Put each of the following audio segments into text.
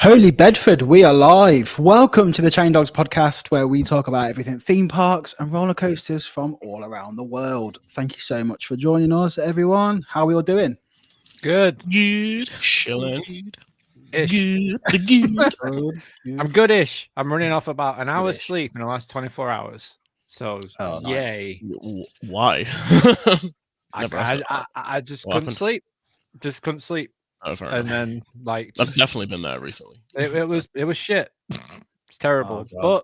Holy Bedford, we are live. Welcome to the Chain Dogs podcast, where we talk about everything theme parks and roller coasters from all around the world. Thank you so much for joining us, everyone. How are we all doing? Good. Good. Chilling. Ish. Good. I'm goodish. I'm running off about an hour's Goodish. sleep in the last 24 hours. So, Oh, nice. yay. Why? Never asked that. I just What couldn't happened? sleep. Just couldn't sleep. Oh, fair And enough. then, like, I've just, definitely been there recently. it was shit. It's terrible. Oh, God.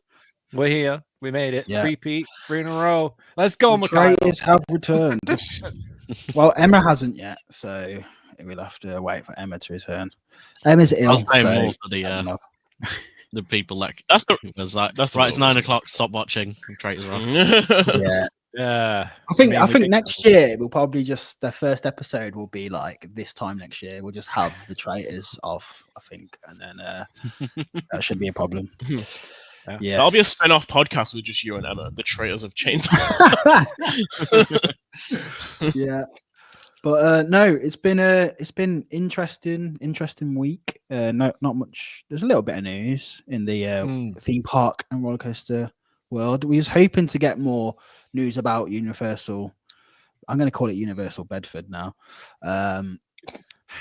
But we're here. We made it. Yeah. 3 in a row. Let's go, The Mikhail. traitors have returned. Well, Emma hasn't yet, so we'll have to wait for Emma to return. Emma's ill. I'll say so more for fair enough. the people that That's the was like, that's the right, it's rule. 9 o'clock, stop watching. Traitors are on. Yeah. Yeah. I think I mean, we did next year we'll probably just the first episode will be like this time next year. We'll just have the traitors off, I think, and then that should be a problem. Yeah, That'll be a spin-off podcast with just you and Emma, the traitors of Chain. Yeah, but no, it's been interesting week. Not much. There's a little bit of news in the theme park and roller coaster world. We was hoping to get more news about Universal. I'm going to call it Universal Bedford now.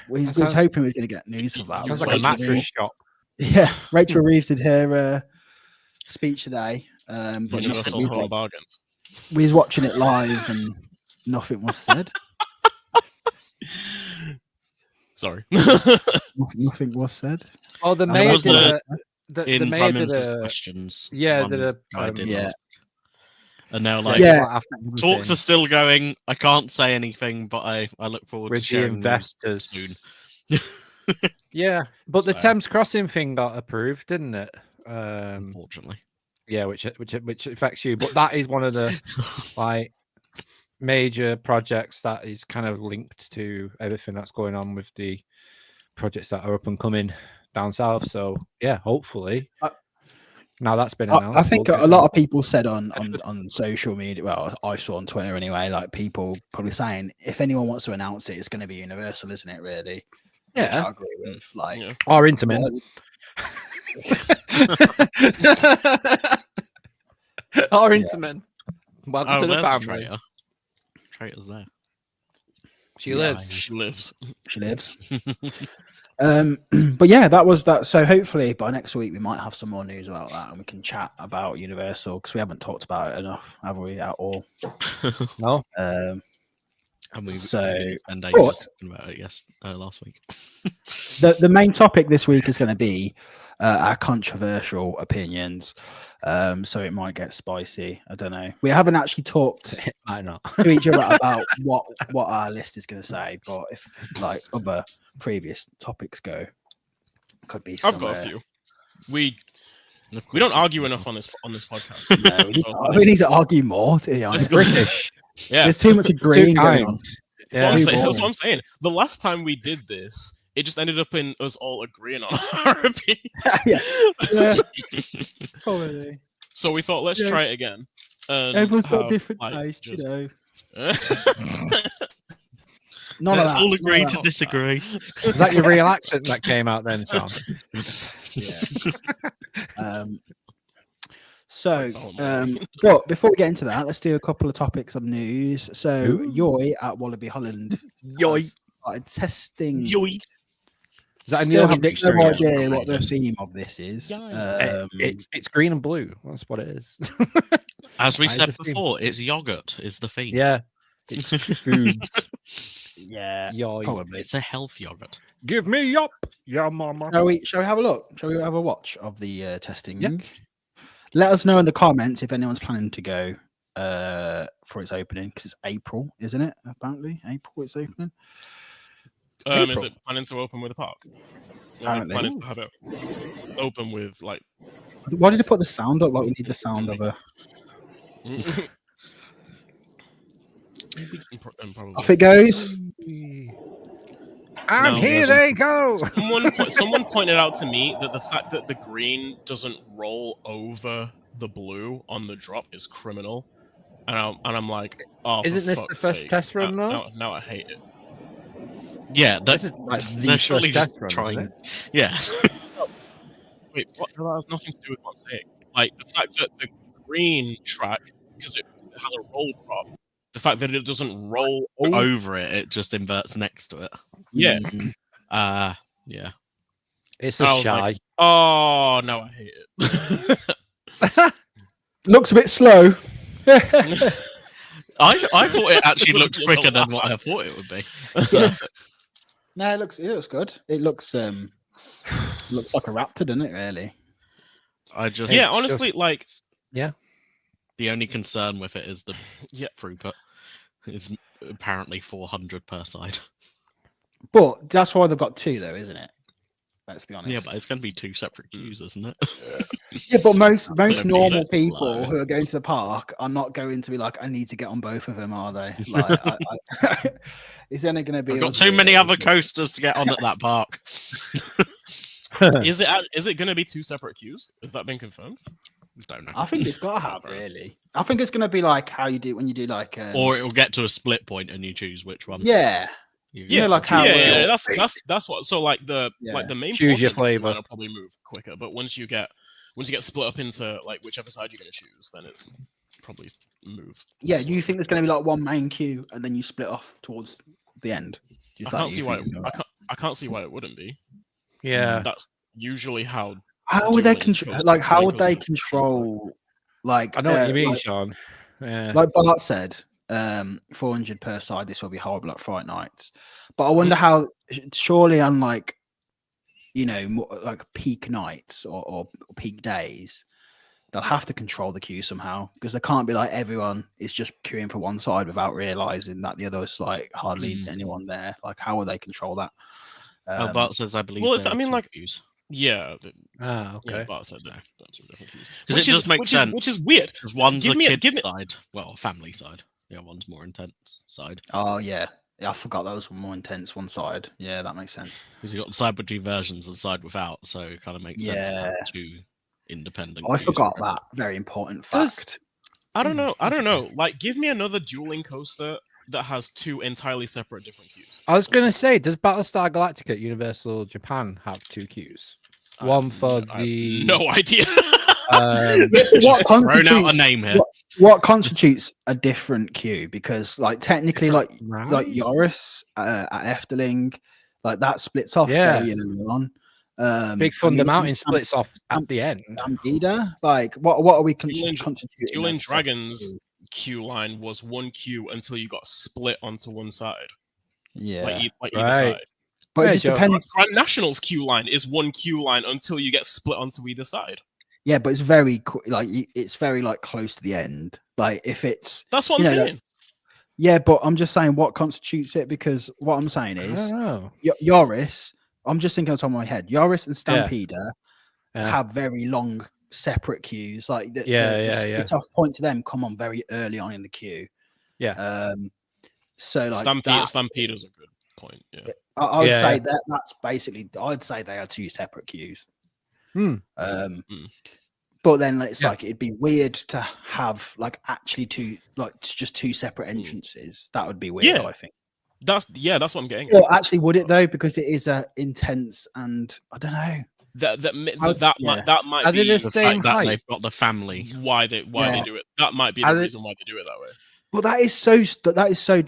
We was hoping we were going to get news of that. Sounds like a mattress shop. Yeah, Rachel Reeves did her speech today, but Universal we Home Bargains. was watching it live and nothing was said. Sorry. Nothing was said. Oh, the And mayor was did the- the In mayor Prime did Minister's a... questions. Yeah, one did a... guy did yeah. last. And now, like, Yeah. talks are still going. I can't say anything, but I look forward with to the sharing news investors. soon. Yeah, but the So- Thames Crossing thing got approved, didn't it? Unfortunately. Yeah, which affects you, but that is one of the like major projects that is kind of linked to everything that's going on with the projects that are up and coming down south. So yeah, hopefully. Now that's been announced. I think we'll a get lot of people said on social media, well, I saw on Twitter anyway, like people probably saying if anyone wants to announce it, it's going to be Universal, isn't it? Really? Which Yeah. I agree with. Like, Yeah. Or Intermin. Or Intermin. Welcome Oh, to the there's a family. traitor. Traitor's there. She Yeah, lives. She lives. she lives. But yeah, that was that. So hopefully by next week we might have some more news about that, and we can chat about Universal because we haven't talked about it enough, have we? At all? No. And we So, didn't spend but- ages talking about it last week. The main topic this week is going to be our controversial opinions. So it might get spicy. I don't know. We haven't actually talked I know. to each other about what our list is going to say, but if like other previous topics go, could be. I've got a few. We don't argue enough on this podcast. No, we need to argue more. To be honest. British. Yeah. There's too much agreeing going on. That's what I'm Too saying. That's boring. what I'm saying. The last time we did this, it just ended up in us all agreeing on our opinion. Yeah. Yeah. Probably. So we thought, let's Yeah. try it again. And Everyone's got have, different like, taste, just- you know. Let's None of Let's that. all none agree of to that. disagree. Is that your real accent that came out then, Tom? Yeah. So, Oh, man. but before we get into that, let's do a couple of topics of news. So, Ooh. Yoy at Wallaby Holland Yoy. has started testing. Yoink. Is that a Still new have dictionary? no idea what the theme of this is. It's green and blue. That's what it is. As we That is said the theme. before, it's yogurt is the theme. Yeah. It's foods. yeah, Yoy. probably. It's a health yogurt. Give me up, yeah, mama. Shall we have a look? Shall we have a watch of the testing? Yeah. Let us know in the comments if anyone's planning to go for its opening because it's April, isn't it? Apparently, April it's opening. Is April. it planning to open with a park? Apparently. Planning to have it open with like. Why did you put the sound up? Like we need the sound of a. Probably. Off it goes. And No, here they go. Someone pointed out to me that the fact that the green doesn't roll over the blue on the drop is criminal, and I'm like, oh, Isn't for this the fuck's first sake. test run though? Now I hate it. Yeah, This is like the they're first surely test just run, trying. isn't Yeah. Wait, what? That has nothing to do with what I'm saying. Like the fact that the green track, because it has a roll drop, the fact that it doesn't roll over. Over it just inverts next to it. Yeah. Yeah. It's I a was shy. like, oh no, I hate it. Looks a bit slow. I thought it actually Doesn't looked feel quicker than that what bad. I thought it would be. No, it looks good. It looks looks like a raptor, doesn't it? Really. I just Yeah, honestly, like the only concern with it is the Yeah. throughput is apparently 400 per side. But that's why they've got two, though, isn't it? Let's be honest. Yeah, but it's going to be two separate queues, isn't it? Yeah, but most gonna be normal slow. people who are going to the park are not going to be like, I need to get on both of them, are they? Like, it's only going to be. I've got too many other coasters to get on at that park. is it going to be two separate queues? Has that been confirmed? Don't know. I think it's got to have really. I think it's going to be like how you do when you do like. Or it'll get to a split point and you choose which one. Yeah. Yeah, know, like how that's what. So like the main Choose your portion of the queue flavor. line will probably move quicker, but once you get split up into like whichever side you're going to choose, then it's probably move. Yeah, you think there's going to be like one main queue and then you split off towards the end? I can't see why. I can't see why it wouldn't be. Yeah. That's usually how. How would they Dueling control? goes- Like, how Dueling would goes they on the control? Like, I know what you mean, like, Sean. Yeah. like Bart said, 400 per side. This will be horrible at Fright Nights. But I wonder how. Surely, on like, more, like peak nights or peak days, they'll have to control the queue somehow because they can't be like everyone is just queuing for one side without realizing that the other is like hardly anyone there. Like, how will they control that? Bart says, I believe. Well, there I mean, are two like- queues. Yeah. Okay. Yeah, Bart said that. That's a different queues. Because it just makes sense. Which is weird. Because one's Give a me a- kid give me- side, well, a family side. The other one's more intense side. Oh yeah, I forgot that was more intense one side. Yeah, that makes sense. Because you've got the side with two versions and the side without, so it kind of makes sense to Yeah. have two independent. I queues. forgot that very important Does- fact. I don't know. Like, give me another dueling coaster that has two entirely separate different queues. I was gonna say, does Battlestar Galactica at Universal Japan have two queues? One for I have the no idea. What Thrown out a constitutes name here. what constitutes a different queue? Because like technically, like Yoris at Efteling, like that splits off Yeah. very early on. Big I Thunder mean, Mountain splits off at the end. Stampeder, like what are we Dueling constituting? Dueling as separate Dragons queue? queue line was one queue until you got split onto one side, Yeah, like either Right. side. but Yeah, it just Joe. depends. Grand National's queue line is one queue line until you get split onto either side. Yeah, but it's very it's very like close to the end. Like if it's That's what I'm You know, saying. yeah, but I'm just saying what constitutes it because what I'm saying I is don't know. Yoris. I'm just thinking on top of my head. Yoris and Stampeder Yeah. have very long separate queues. Like the Yeah. split off point to them come on very early on in the queue. Yeah. So like Stampede's a good point. Yeah. I would Yeah, say yeah. that's basically. I'd say they are two separate queues. Hmm. But then it's Yeah. like it'd be weird to have like actually just two separate entrances. That would be weird. Yeah. I think. That's what I'm getting. Well, actually, would it though? Because it is intense, and I don't know. That might Are be they the The same fact that height? they've got the family. why they do it. That might be Are the they- reason why they do it that way. Well, that is so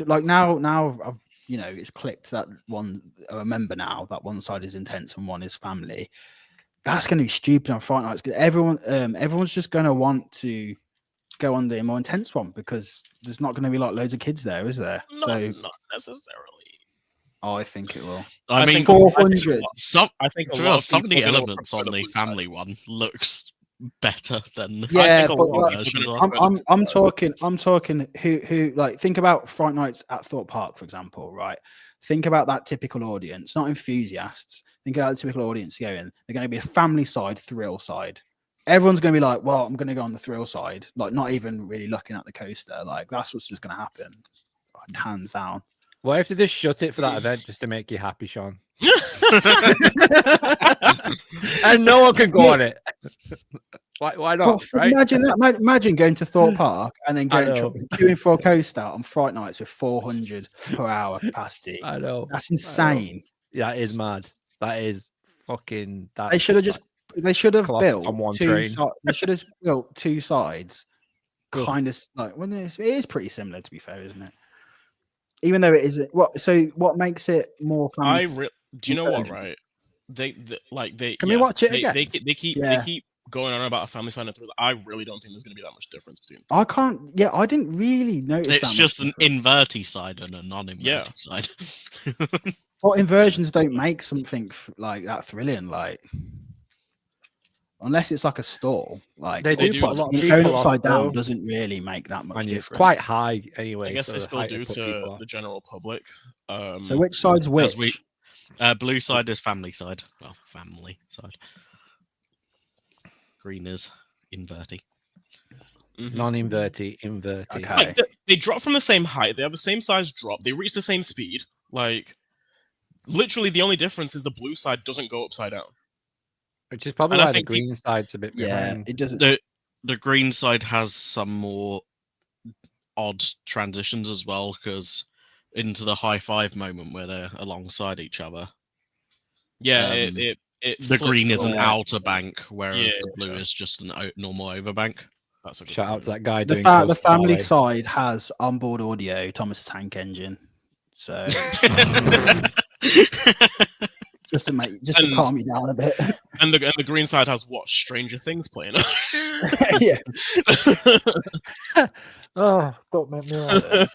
like now I've it's clicked that one. I remember now that one side is intense and one is family. That's going to be stupid on Friday nights because everyone's just going to want to go on the more intense one because there's not going to be like loads of kids there, is there? Not necessarily. I think it will. I mean, think- 400. some I think to a be lot honest, of some of the people are gonna elements prefer on the one side. family one looks better than Yeah, think a but lot of like, people are versions gonna are. I'm talking who like think about Fright Nights at Thorpe Park, for example, right? Think about that typical audience, not enthusiasts. Think about the typical audience going. They're going to be a family side, thrill side. Everyone's going to be like, well, I'm going to go on the thrill side, like not even really looking at the coaster. Like that's what's just going to happen. hands down. What if they just shut it for that event just to make you happy, Sean? And no one can go on it. Why not? Right? Imagine that. Imagine going to Thorpe Park and then I going know. queuing for a coaster on Fright nights with 400 per hour capacity. I know. That's insane. Yeah, it is mad. That is fucking. They should have just. They should have Cloth built on one two. train. They should have built two sides. Ugh. Kind of like when it is pretty similar, to be fair, isn't it? Even though it isn't. What makes it more fun? Do you know what? Right? They. Can we watch it again? They keep going on about a family side and thriller. I really don't think there's going to be that much difference between. I can't. Yeah, I didn't really notice. It's just an inverty side and a non-inverty side. Well, inversions don't make something like that thrilling, like unless it's like a stall. Like They do do. put a lot of going people upside off, down though. doesn't really make that much And difference. it's quite high anyway. I guess so they the still height do will put to people off. the general public. So which side's As which? Blue side is family side. Well, family side. Green is inverty. Non-inverty, inverty. Okay. Like they drop from the same height. They have the same size drop. They reach the same speed. Like literally, the only difference is the blue side doesn't go upside down. Which is probably And I why the think green side's a bit Yeah, behind. it doesn't. The green side has some more odd transitions as well, because into the high five moment where they're alongside each other. Yeah, The flips green is to an the- outer bank, whereas Yeah, the blue is just an normal overbank. That's a good Shout out point. to that guy The doing the Coast family Ballet. side has onboard audio, Thomas the Tank Engine. So just to And- calm you down a bit. And the green side has what? Stranger Things playing. Yeah. Oh, don't make me laugh.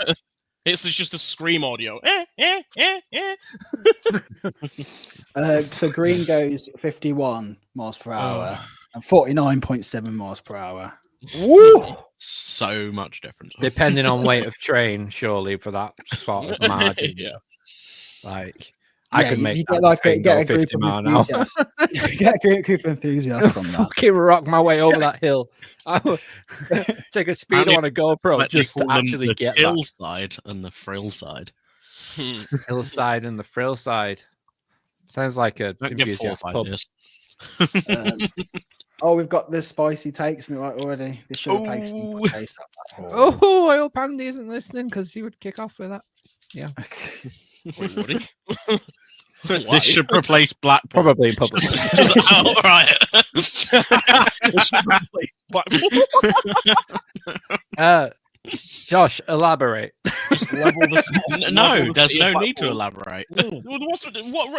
It's just a scream audio. So green goes 51 miles per hour and 49.7 miles per hour. Woo! So much difference. Depending on weight of train, surely for that sort of margin. Yeah. Like I Yeah, could you make get that like thing get go a group 50 of mile an hour. enthusiasts. Get a group of enthusiasts on that. Fucking rock my way over that hill. I would take a speedo Apparently- on a GoPro But they just to call them actually the get chill that side and the frill side. hillside and the frill side. Sounds like a Don't give 4 or enthusiast 5 pub. years. We've got the spicy takes in it right already. This should have placed Oh. taste that. Oh. Oh, I hope Andy isn't listening because he would kick off with that. Wait, would he? This should replace Blackpool. Probably in public. Oh, right. Josh, elaborate. Just level the No, level the there's city no of need to Blackpool. elaborate.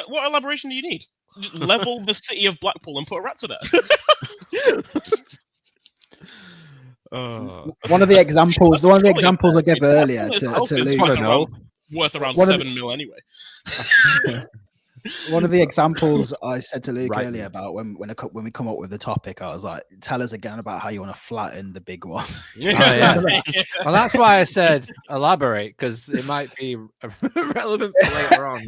What elaboration do you need? Just level the city of Blackpool and put a raptor there. One of the examples I gave earlier It's to worth Luke. around One of the- 7 mil anyway. One of the examples I said to Luke Right. earlier about when we come up with the topic, I was like, tell us again about how you want to flatten the big one. yeah. Well, that's why I said elaborate because it might be relevant for later on.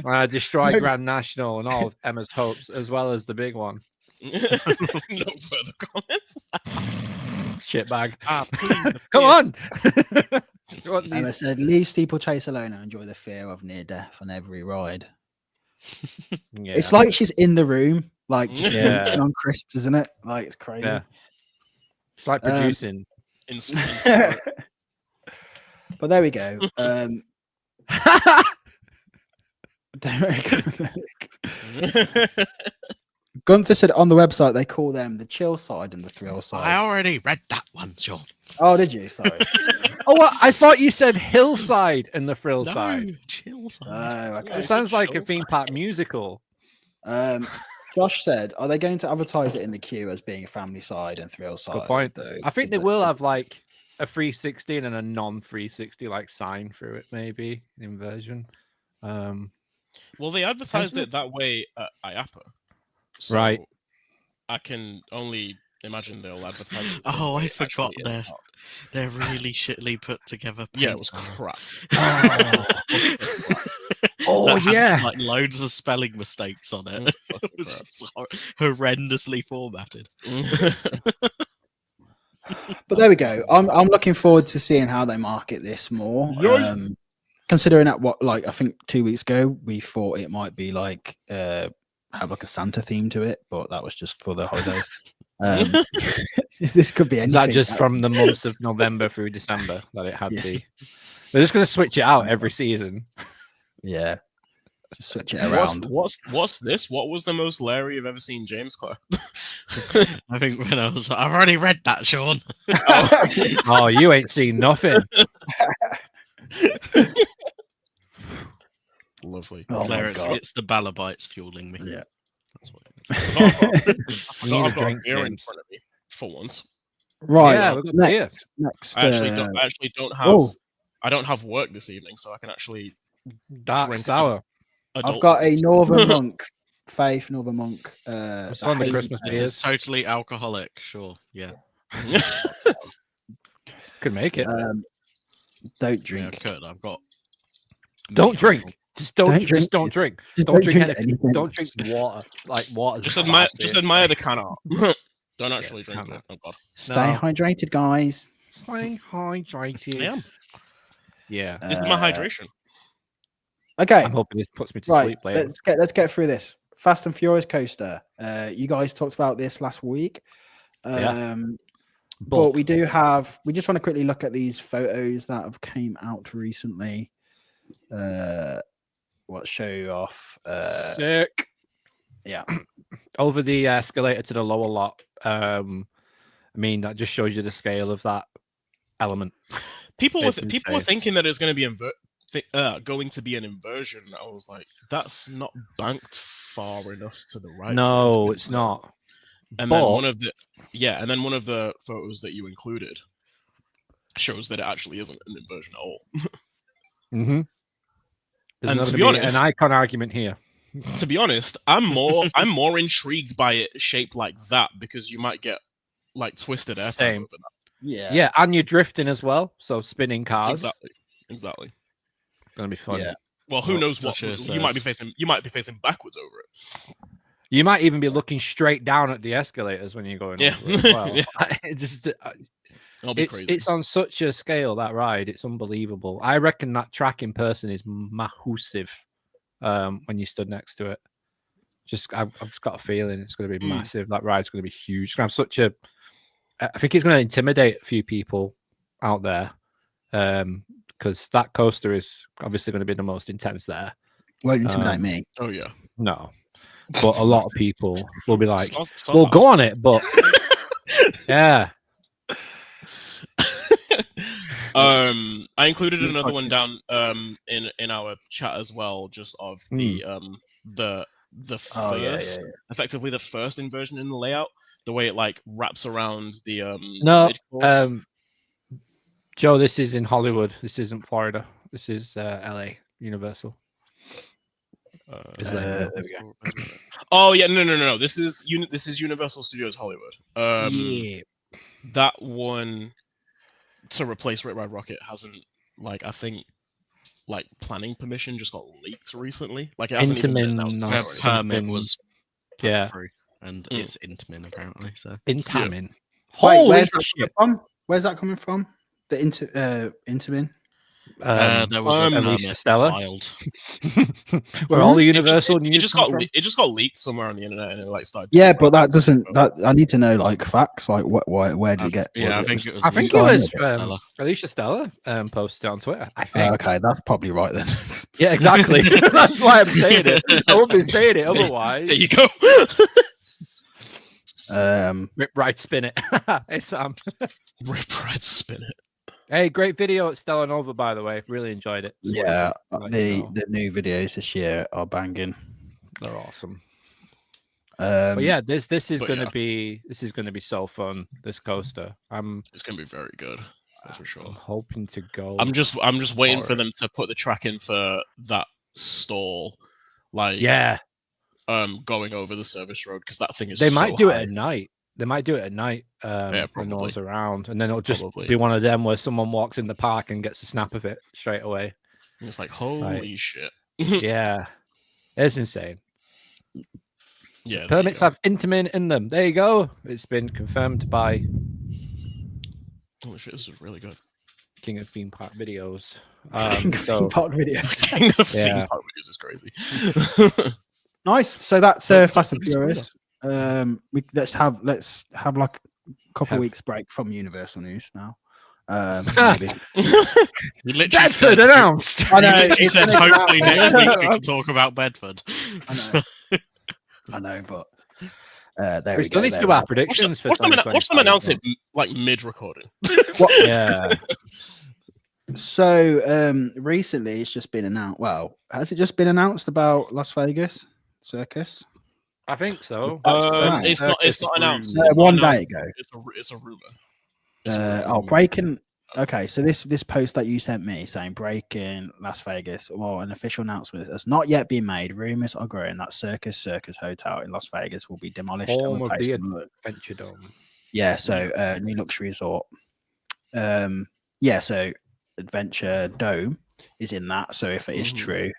When I destroy Grand National and all of Emma's hopes, as well as the big one. No further comments. Shitbag. Please. Come on. You want And I these- said, leave steeplechase alone and enjoy the fear of near death on every ride. Yeah. It's like she's in the room, like just Yeah. munching on crisps, isn't it? Like it's crazy. Yeah. It's like producing. In spirit. But there we go. Gunther said on the website they call them the chill side and the thrill I side. already read that one, Sean. Oh, did you? Sorry. Oh, well, I thought you said hillside and the frill No, side. chill side. Oh, okay. It sounds like a theme park musical. Josh said, are they going to advertise it in the queue as being a family side and thrill side? point. though? I think they will have like a 360 and a non-360 like sign through it, maybe inversion. Well, they advertised it that way at IAPA. So Right. I can only imagine they'll advertise it. the same Oh, way I it actually forgot is. that. They're really shittily put together. Yeah, it paint was on them. crap. Oh, That had, yeah. like loads of spelling mistakes on it. It was just horrendously formatted. But there we go. I'm looking forward to seeing how they market this more. Yoy. Considering that I think 2 weeks ago we thought it might be like have like a Santa theme to it, but that was just for the holidays. This could be anything. That just from the months of November through December that it had the. They're just going to switch it out every season. Yeah, just switch it around. What's this? What was the most Larry you've ever seen, James Clare? I think when I was, I've already read that, Sean. Oh, you ain't seen nothing. Lovely. Oh There my God. it's the Balabites fueling me. Yeah. That's what You need I've a got a drink, beer in James. front of me for once. Right. Yeah, we've got beer. Next. I actually don't have. oh. I don't have work this evening, so I can actually. Dark Drink sour. I've got a Northern Monk, Faith Northern Monk. It's one of the hazy Christmas beer. This beers. is totally alcoholic, sure. Yeah. Could make it. Don't Yeah, drink. Kurt, I've got. Don't drink. Just don't Don't drink. Just don't It's- drink. just Don't drink anything. anything. Don't drink water. Like water. Just admire the can art. Don't actually drink can it. Oh God. Stay No. hydrated, guys. Stay hydrated. I am. Yeah. This is my hydration. Okay. I'm hoping this puts me to Right. sleep later. Let's get through this. Fast and Furious coaster. You guys talked about this last week. Yeah. But we do have. We just want to quickly look at these photos that have came out recently. What show off? Sick. Yeah. Over the escalator to the lower lot. I mean, that just shows you the scale of that element. People were It's people were insane. thinking that it's going to be going to be an inversion. I was like, that's not banked far enough to the right. No, it's not. And But- then one of the photos that you included shows that it actually isn't an inversion at all. Mm-hmm. There's And not to gonna be be honest- an icon argument here. To be honest, I'm more intrigued by it shaped like that because you might get like twisted airtime Same. over that. Yeah. Yeah, and you're drifting as well, so spinning cars. Exactly. Gonna be fun. Yeah. Well, who Well, knows what Joshua you might be says- facing? You might be facing backwards over it. You might even be looking straight down at the escalators when you're going. Yeah. over as well. Yeah. It just It'll be crazy. it's on such a scale, that ride. It's unbelievable. I reckon that track in person is massive. When you stood next to it, I've just got a feeling it's going to be massive. That ride's going to be huge. It's going to have such a. I think it's going to intimidate a few people out there, because that coaster is obviously going to be the most intense there. Won't intimidate me. Oh yeah. No, but a lot of people will be like, Sounds "Well, hard. go on it," but yeah. I included another one down in our chat as well, just of the first Oh, yeah. effectively the first inversion in the layout, the way it like wraps around the No, mid-course. Joe, this is in Hollywood. This isn't Florida. This is LA, Universal. Is There we go. Oh yeah, no. This is Universal Studios Hollywood. Yeah. That one to replace Rip Ride Rocket hasn't, like, I think, like, planning permission just got leaked recently. Like, it hasn't even been Intamin, announced no. yet or anything. Permit something- was put yeah. through, and it's Intamin apparently. So Intamin. Wait, Holy where's that shit. coming from? Where's that coming from? The Intamin? there was a Alicia permit Stella? filed. Where all the Universal It news just come got from? it just got leaked somewhere on the internet and it like started. Yeah, but that doesn't. That I need to know like facts. Like, where did you get? Yeah, I was think it was. I think it Stella. was Stella. Alicia Stella posted it on Twitter. I think. Okay, that's probably right then. Yeah, exactly. That's why I'm saying it. I wouldn't be saying it otherwise. There you go. Rip Ride Spin It. Hey, Sam. Rip Ride Spin It. Hey, great video at Stella Nova, by the way. Really enjoyed it. Yeah, Let the you know. the new videos this year are banging. They're awesome. But But yeah, this is but gonna yeah. be so fun. This coaster. I'm It's gonna be very good, that's for sure. hoping to go. I'm just waiting for Alright. them to put the track in for that stall, like Yeah, going over the service road because that thing is. they might so do high. it at night. They might do it at night when no probably. one's around, and then it'll just Probably. be one of them where someone walks in the park and gets a snap of it straight away. It's like holy shit. Yeah, it's insane. Yeah, there you Permits go. have Intamin in them. There you go. It's been confirmed by Holy shit, this is really good. King of theme park videos. King of theme park videos. King of Yeah. theme park videos is crazy. Nice. So that's So- Fast and so- Furious. Let's have like a couple Have- weeks break from Universal news now. Maybe. You literally Bedford said, announced. I know. you literally it's said gonna come out. hopefully next week we can talk about Bedford. I know, but there We we still go. need to there do we our go. predictions for Watch them 2025. announce it like mid-recording. Yeah. So recently it's just been announced. Well, has it just been announced about Las Vegas Circus? I think so. Right. It's not announced. No, It's not one announced. day ago. It's a rumor. It's a rumor. Breaking. Okay, so this post that you sent me saying breaking Las Vegas, well, an official announcement has not yet been made. Rumors are growing that Circus Hotel in Las Vegas will be demolished. and Home of replaced the with- Adventure Dome. Yeah, so new luxury resort. Yeah, so Adventure Dome is in that. So if it is Mhm. true,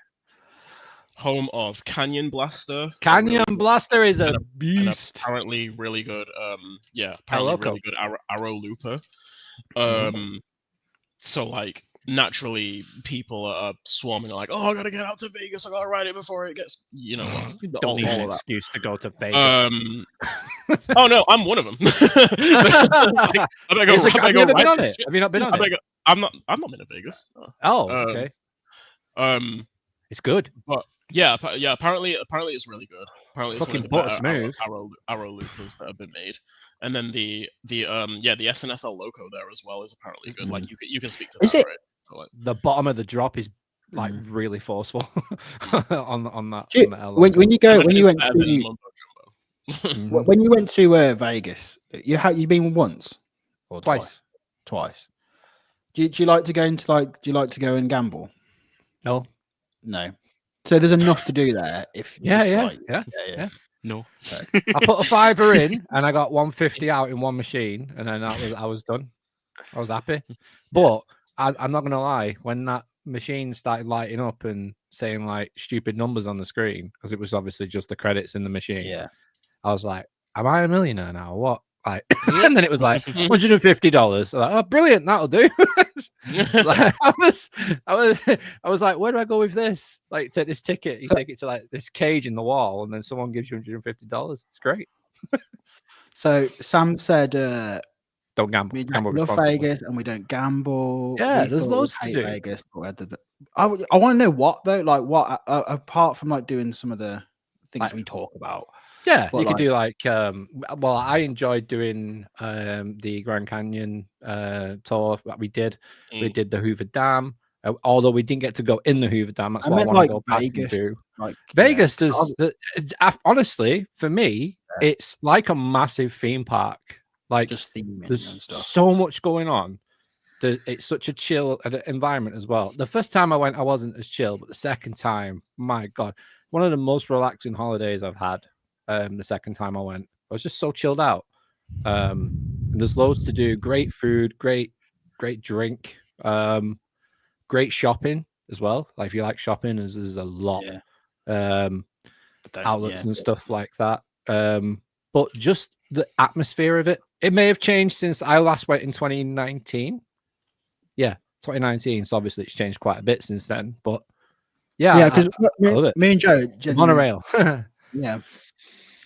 Home of Canyon Blaster. Canyon Blaster is a and a beast. Apparently really good. Arrow Apparently Loco. really good arrow looper. Mm-hmm. So like naturally people are swarming like, oh, I gotta get out to Vegas. I gotta ride it before it gets, You all don't need an that. excuse to go to Vegas. Oh no, I'm one of them. I better go, It's like, I better have go you ever ride been on this it? shit. Have you not been I on better it? go- I'm not been to Vegas. Oh, um, okay. Um, It's good. yeah, apparently it's really good. Apparently it's one Fucking of the better buttersmooth. arrow loopers that have been made. And then the SNSL loco there as well is apparently good. Like you can speak to Is that, it- right? So, like, The bottom of the drop is like really forceful on that. Do you- on the L when you go when you went better than to, Mumbo Jumbo. Mhm. when you went to Vegas, you been once or Twice. Twice. Do you like to go into like? Do you like to go and gamble? No. No. So there's enough to do there. If you Yeah, just, yeah, like- yeah. yeah. No. I put a fiver in and I got 150 out in one machine, and then I was done. I was happy. But I'm not gonna lie, when that machine started lighting up and saying like stupid numbers on the screen, because it was obviously just the credits in the machine. Yeah. I was like, am I a millionaire now? Or what? Like, and then it was like $150. Like, oh, brilliant, that'll do. Like, I was like, where do I go with this? Like, take this ticket, you take it to like this cage in the wall, and then someone gives you $150. It's great. So Sam said, Don't gamble. "We Gamble love responsibly. Vegas and we don't gamble." Yeah, We there's thought we'd loads to hate do. Vegas, but we had the- I want to know what though, like what apart from like doing some of the things Like- we talk about. Yeah, But you could do like well, I enjoyed doing the Grand Canyon tour that we did. We Mm. did the Hoover Dam. Although we didn't get to go in the Hoover Dam, that's I what I meant, want like, to go past and Vegas. do. Like Vegas yeah. does honestly for me, it's like a massive theme park. Like just theming and there's stuff. so much going on. It's such a chill environment as well. The first time I went, I wasn't as chill, but the second time, my God, one of the most relaxing holidays I've had. The second time I went, I was just so chilled out. And there's loads to do. Great food, great drink, great shopping as well. Like if you like shopping, there's a lot. Yeah. But don't- Outlets yeah. and stuff like that. But just the atmosphere of it. It may have changed since I last went in 2019. Yeah, 2019. So obviously it's changed quite a bit since then. But yeah, Yeah, because love it. me and Joe genuinely- monorail. Yeah,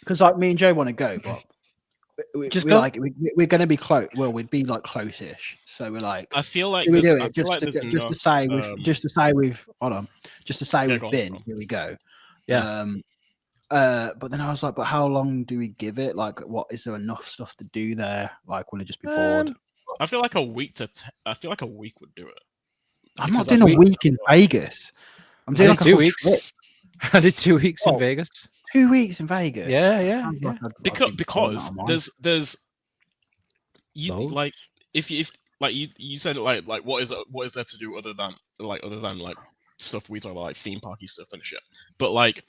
because like me and Joe want to go, but Just we're go. like we're going to be close. Well, we'd be like close-ish. So we're like, I feel like do we do I it feel just like to, there's just to enough, say we've just to say we've hold on, just to say Yeah, we've go on, been. go on. Here we go. Yeah. But then I was like, but how long do we give it? Like, what is there enough stuff to do there? Like, will it just be bored? I feel like a week would do it. I'm not because doing I a week in Vegas. I'm doing I like did a 2 whole weeks. trip. I did 2 weeks in Oh. Vegas. 2 weeks in Vegas. Yeah, That yeah, sounds yeah. like I'd Because be pulling that on mine. there's you Loads. like if like you said like what is there to do other than like stuff we talk about like theme parky stuff and shit. But like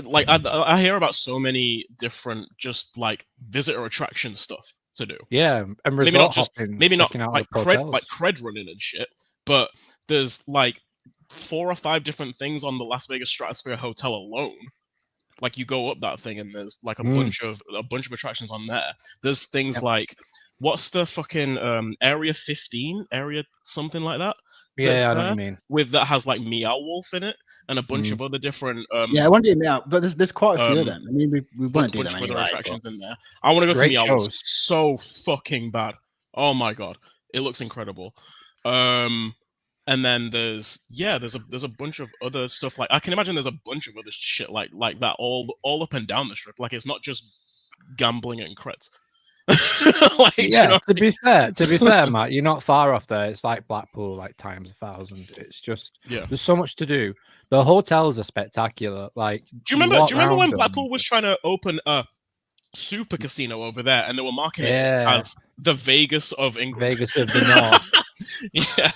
I hear about so many different just like visitor attraction stuff to do. Yeah, and Maybe resort not just hopping, maybe not checking out like the cred hotels. running and shit, but there's like 4 or 5 different things on the Las Vegas Stratosphere Hotel alone. Like you go up that thing and there's like a bunch of attractions on there. There's things Yep. like what's the fucking Area 15, area something like that. Yeah, I know what there you mean. with that has like Meow Wolf in it and a bunch of other different yeah, I want to do Meow, but there's quite a few of them. I mean, we want to do bunch them of other anyway. attractions in there. I want to go to Great Meow Wolf shows. so fucking bad. Oh my god, it looks incredible. And then there's a bunch of other stuff, like I can imagine there's a bunch of other shit like that all up and down the strip. Like it's not just gambling and creds. Like, yeah, you know? to be fair, Matt, you're not far off there. It's like Blackpool, like times 1,000. It's just there's so much to do. The hotels are spectacular. Like, do you remember when Blackpool was trying to open a super casino over there, and they were marketing it as the Vegas of England, Vegas of the North. Yeah.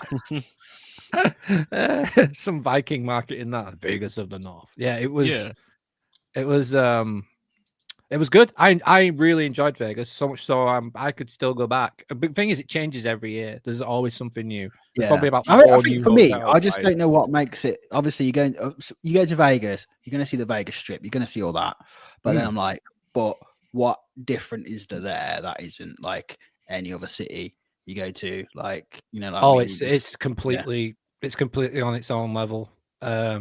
Some Viking market in that Vegas of the North. Yeah, it was. Yeah. It was good. I really enjoyed Vegas so much so I could still go back. A big thing is it changes every year. There's always something new. There's probably about I think new for me, hotels, I just don't know what makes it. Obviously, you go to Vegas, you're going to see the Vegas Strip, you're going to see all that. But then I'm like, but what different is there that isn't like any other city you go to? Like, you know, like it's completely on its own level. I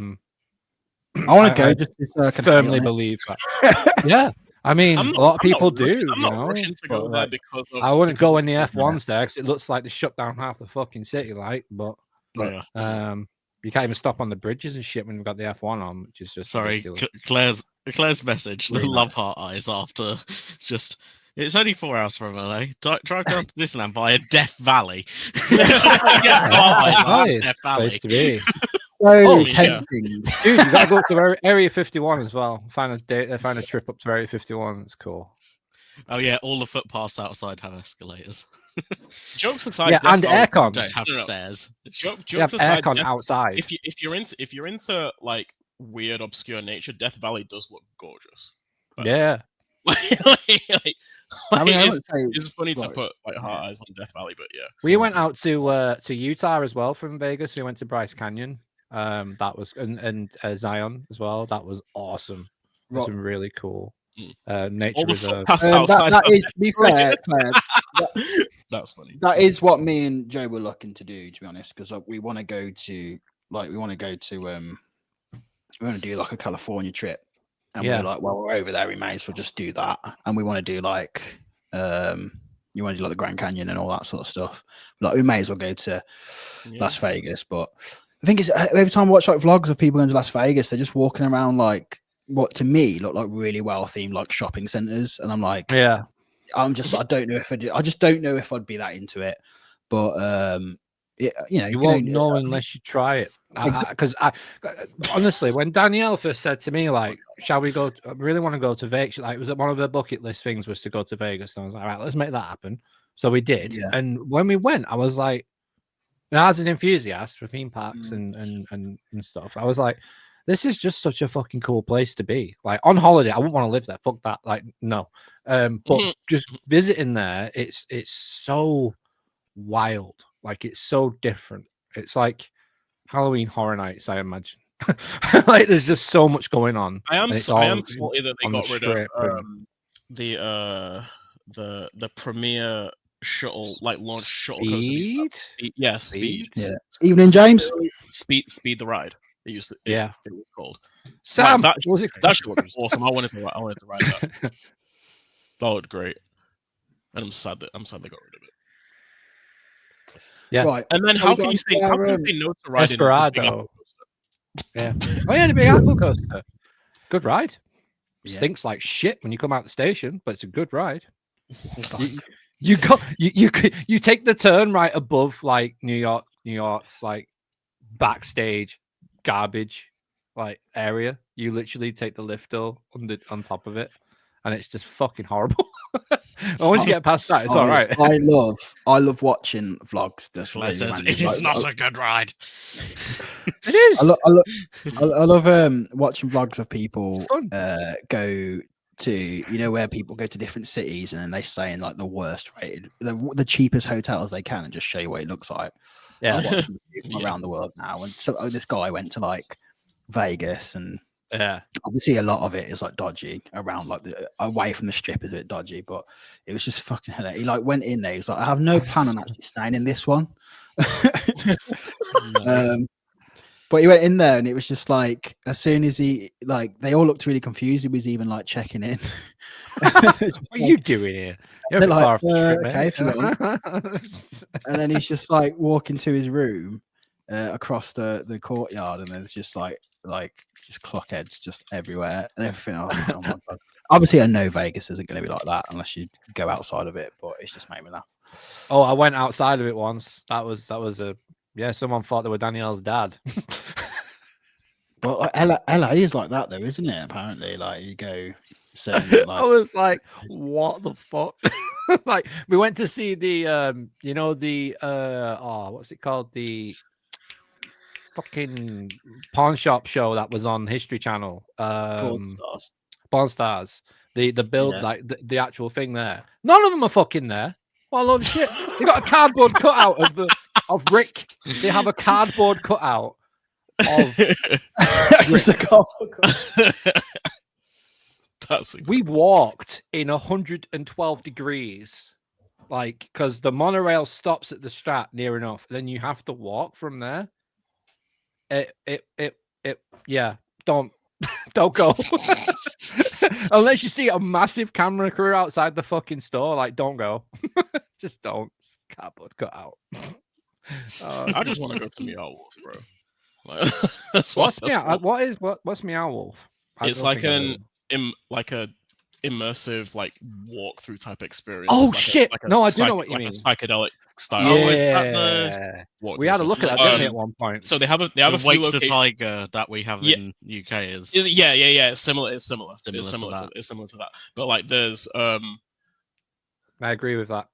want to go just to firmly believe that. Yeah. I mean, a lot of people do. I'm not rushing to go there because of, I wouldn't go in the F1s there because it looks like they shut down half the fucking city, like. But you can't even stop on the bridges and shit when we've got the F1 on, which is just sorry. Claire's message, the love heart eyes after just. It's only 4 hours from LA. Drive down to Disneyland via Death Valley. Death Valley. To be. So tempting. Dude, you gotta go to Area 51 as well. Find a trip up to Area 51. It's cool. Oh yeah, all the footpaths outside have escalators. Jokes aside, yeah, and aircon. Don't have stairs. Jokes aside, aircon outside. If you're into like weird, obscure nature, Death Valley does look gorgeous. But, yeah. It's funny to put like heart eyes on Death Valley, but yeah. We went out to Utah as well from Vegas. We went to Bryce Canyon. That was and Zion as well. That was awesome. That's really cool. Nature reserve. That is, to be fair, that's funny. That is what me and Joe were looking to do, to be honest, because we want to go to we want to do like a California trip. And we're like, well, we're over there. We may as well just do that. And we want to do like, you want to do like the Grand Canyon and all that sort of stuff. Like, we may as well go to Las Vegas. But the thing is, every time I watch like vlogs of people going to Las Vegas, they're just walking around like what to me look like really well themed like shopping centers. And I'm like, I'm just, I don't know if I just don't know if I'd be that into it. But you won't know unless you try it. Because honestly, when Danielle first said to me, like, shall we go? I really want to go to Vegas. Like, it was one of her bucket list things was to go to Vegas. And I was like, all right, let's make that happen. So we did. Yeah. And when we went, I was like, as an enthusiast for theme parks and stuff, I was like, this is just such a fucking cool place to be. Like on holiday, I wouldn't want to live there. Fuck that. Like, no. But just visiting there, it's so wild. Like, it's so different. It's like Halloween Horror Nights, I imagine. Like, there's just so much going on. I am salty that they got rid of the premier shuttle, like launch shuttle Speed. Speed. Yeah. Evening, James. Speed the ride. It used to. It was called. Sam. Like, that shit was awesome. I wanted to ride that. That looked great. And I'm sad they got rid of it. Yeah. Right. And then how can you say no to riding Desperado? Yeah. Oh yeah, the Big Apple coaster. Good ride. Stinks like shit when you come out the station, but it's a good ride. You take the turn right above like New York's like backstage garbage like area. You literally take the lift on top of it, and it's just fucking horrible. Once you get past that, it's all right. I love watching vlogs. It is not a good ride. It is. I love watching vlogs of people go to, where people go to different cities and then they stay in like the worst rated, the cheapest hotels they can, and just show you what it looks like. Yeah, around the world now. And so this guy went to like Vegas and Yeah. Obviously, a lot of it is like dodgy around, like away from the strip is a bit dodgy, but it was just fucking hilarious. He like went in there. He's like, I have no plan on actually staying in this one. But he went in there, and it was just like, as soon as he like, they all looked really confused. He was even like checking in. What are you doing here? You're a bit They're far like, off the strip, okay, if you mate. And then he's just like walking to his room across the courtyard, and there's just like just clockheads just everywhere and everything. Oh my God. Obviously, I know Vegas isn't going to be like that unless you go outside of it, but it's just made me laugh. Oh, I went outside of it once. That was a someone thought they were Danielle's dad. But like, LA is like that though, isn't it? Apparently, like you go certain, I was like, what the fuck? Like, we went to see the you know, the what's it called, the fucking pawn shop show that was on History Channel, Pawn Stars, the build, like the actual thing there. None of them are fucking there. What a load of shit. They got a cardboard cutout of Rick. They have a cardboard cutout of just a cardboard. We walked in 112 degrees, like, because the monorail stops at the Strat near enough. Then you have to walk from there. Yeah, don't go unless you see a massive camera crew outside the fucking store. Like, don't go. Just don't. Cardboard cut out. I just want to go to Meow Wolf, bro. Like, what's Meow Wolf? It's like a immersive like walkthrough type experience. Oh like shit! I do know what you mean. A psychedelic style. Yeah. Oh, is that we had a look at that, didn't we, at one point? So they have a few Wake locations. the Tiger that we have in UK is It's similar. It's similar to that. But like, there's I agree with that.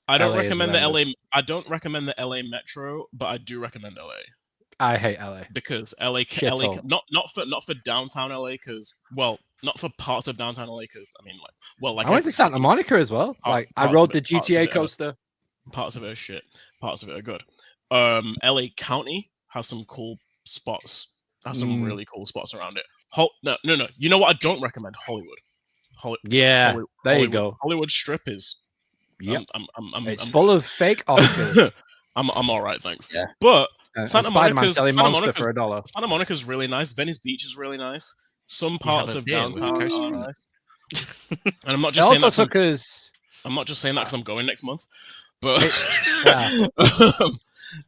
I don't recommend the LA. I don't recommend the LA Metro, but I do recommend LA. I hate LA because LA not for downtown LA, because not for parts of downtown LA, because I mean I went to Santa Monica as well. Like, I rode the GTA coaster. Parts of it are shit. Parts of it are good. LA County has some cool spots. Has some really cool spots around it. No. You know what? I don't recommend Hollywood. There you go. Hollywood Strip is. Yeah, it's full of fake Oscars. I'm all right, thanks. Yeah, but Santa Monica's selling Monster for $1. Santa Monica's really nice. Venice Beach is really nice. Some parts of downtown are nice. And I'm not just saying that. I'm not just saying that because I'm going next month. But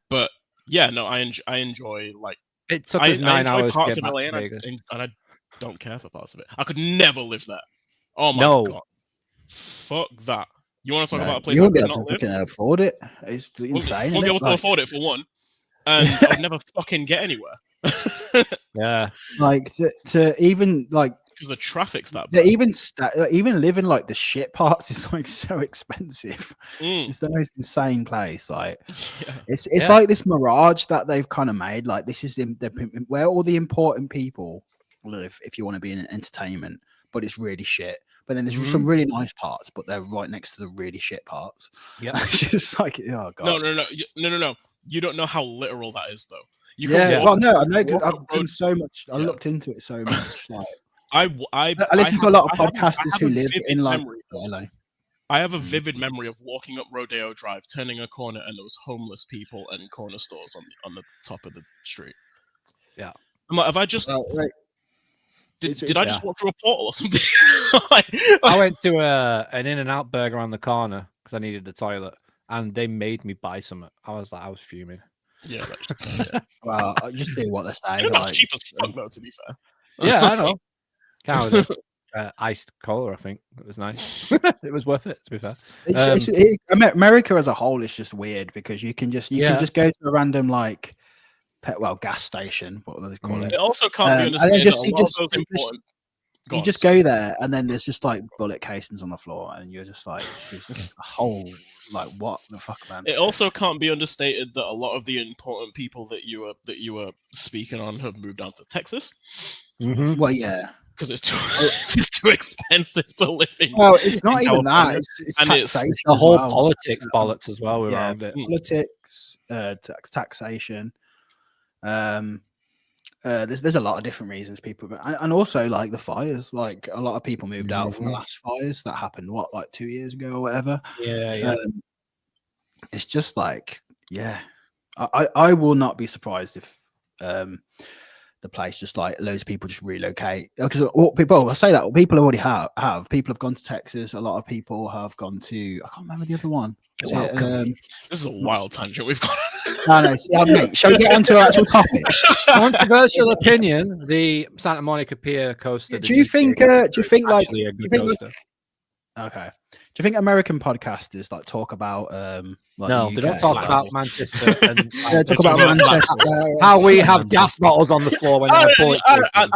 but yeah, no, I enjoy like it took us 9 hours parts to get of LA, and I don't care for parts of it. I could never live there. Oh my god, fuck that. You want to talk about a place I could not live? Afford it. It's insane. Won't be able to afford it for one, and I'd never fucking get anywhere. Yeah, like to even like because the traffic's that bad. Even living like the shit parts is like so expensive. It's the most insane place. Like it's like this mirage that they've kind of made. Like this is where all the important people live if you want to be in entertainment, but it's really shit. But then there's some really nice parts, but they're right next to the really shit parts. Yeah, it's just like, oh god. No. You don't know how literal that is, though. I know. I've done so much. I looked into it so much. Like, I listen to a lot of podcasters who live in like LA. I have a vivid memory of walking up Rodeo Drive, turning a corner, and there was homeless people and corner stores on the top of the street. Yeah, I'm like, have I just? Did I just walk through a portal or something? I went to an In-N-Out burger on the corner because I needed the toilet, and they made me buy something. I was fuming. Yeah. Well, I just do what they say. It was cheap as fuck, though, to be fair. Yeah, I know. Kind of iced cola, I think. It was nice. It was worth it, to be fair. America as a whole is just weird because you can just go to a random like gas station, what do they call it? It also can't be understood. You just go there, and then there's just like bullet casings on the floor, and you're just like, it's just a whole like, what the fuck, man? It also can't be understated that a lot of the important people that you were speaking on have moved down to Texas. Mm-hmm. Well, yeah, because it's too expensive to live in. Well, it's not even that. It's the whole politics bollocks as well around it. Politics, taxation. there's a lot of different reasons people, and also like the fires. Like a lot of people moved out from the last fires that happened. What, like 2 years ago or whatever. Yeah. It's just like, yeah, I will not be surprised if the place just like loads of people just relocate, because I say that people already have people have gone to Texas. A lot of people have gone to, I can't remember the other one. This is a wild tangent we've got. No, mate, shall we get on to our actual topic? Controversial opinion: the Santa Monica Pier coaster. Do you think like coaster? Okay. Do you think American podcasters like talk about like no, they don't talk about Manchester and talk about Manchester, how we have gas bottles on the floor when I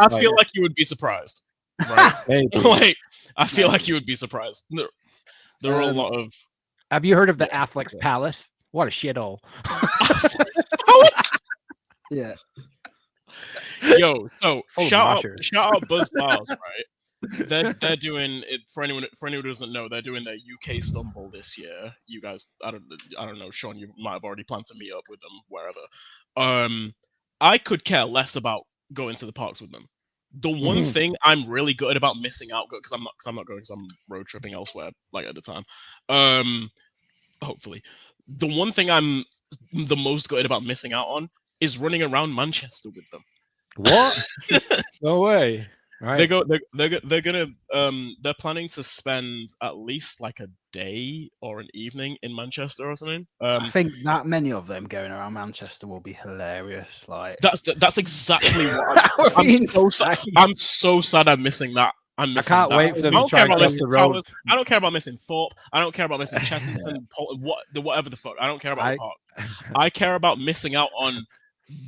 feel like you would be surprised. Right? Like, I feel like you would be surprised. There are a lot of. Have you heard of the Affleck's Palace? What a shithole. Yeah. Yo, so shout out Buzz Bars, right? They're doing it for anyone who doesn't know. They're doing their UK Stumble this year. You guys, I don't know, Sean. You might have already planned to meet up with them wherever. I could care less about going to the parks with them. The one thing I'm really good about missing out, because I'm not going, because I'm road tripping elsewhere, like at the time. Hopefully, the one thing I'm the most good about missing out on is running around Manchester with them. What? No way. Right. They're planning to spend at least like a day or an evening in Manchester or something. I think that many of them going around Manchester will be hilarious. Like that's exactly what I'm so sad I'm missing that. I can't wait for them to try and cross the road. I don't care about missing Thorpe. I don't care about missing Chessington, whatever the fuck. I don't care about the park. I care about missing out on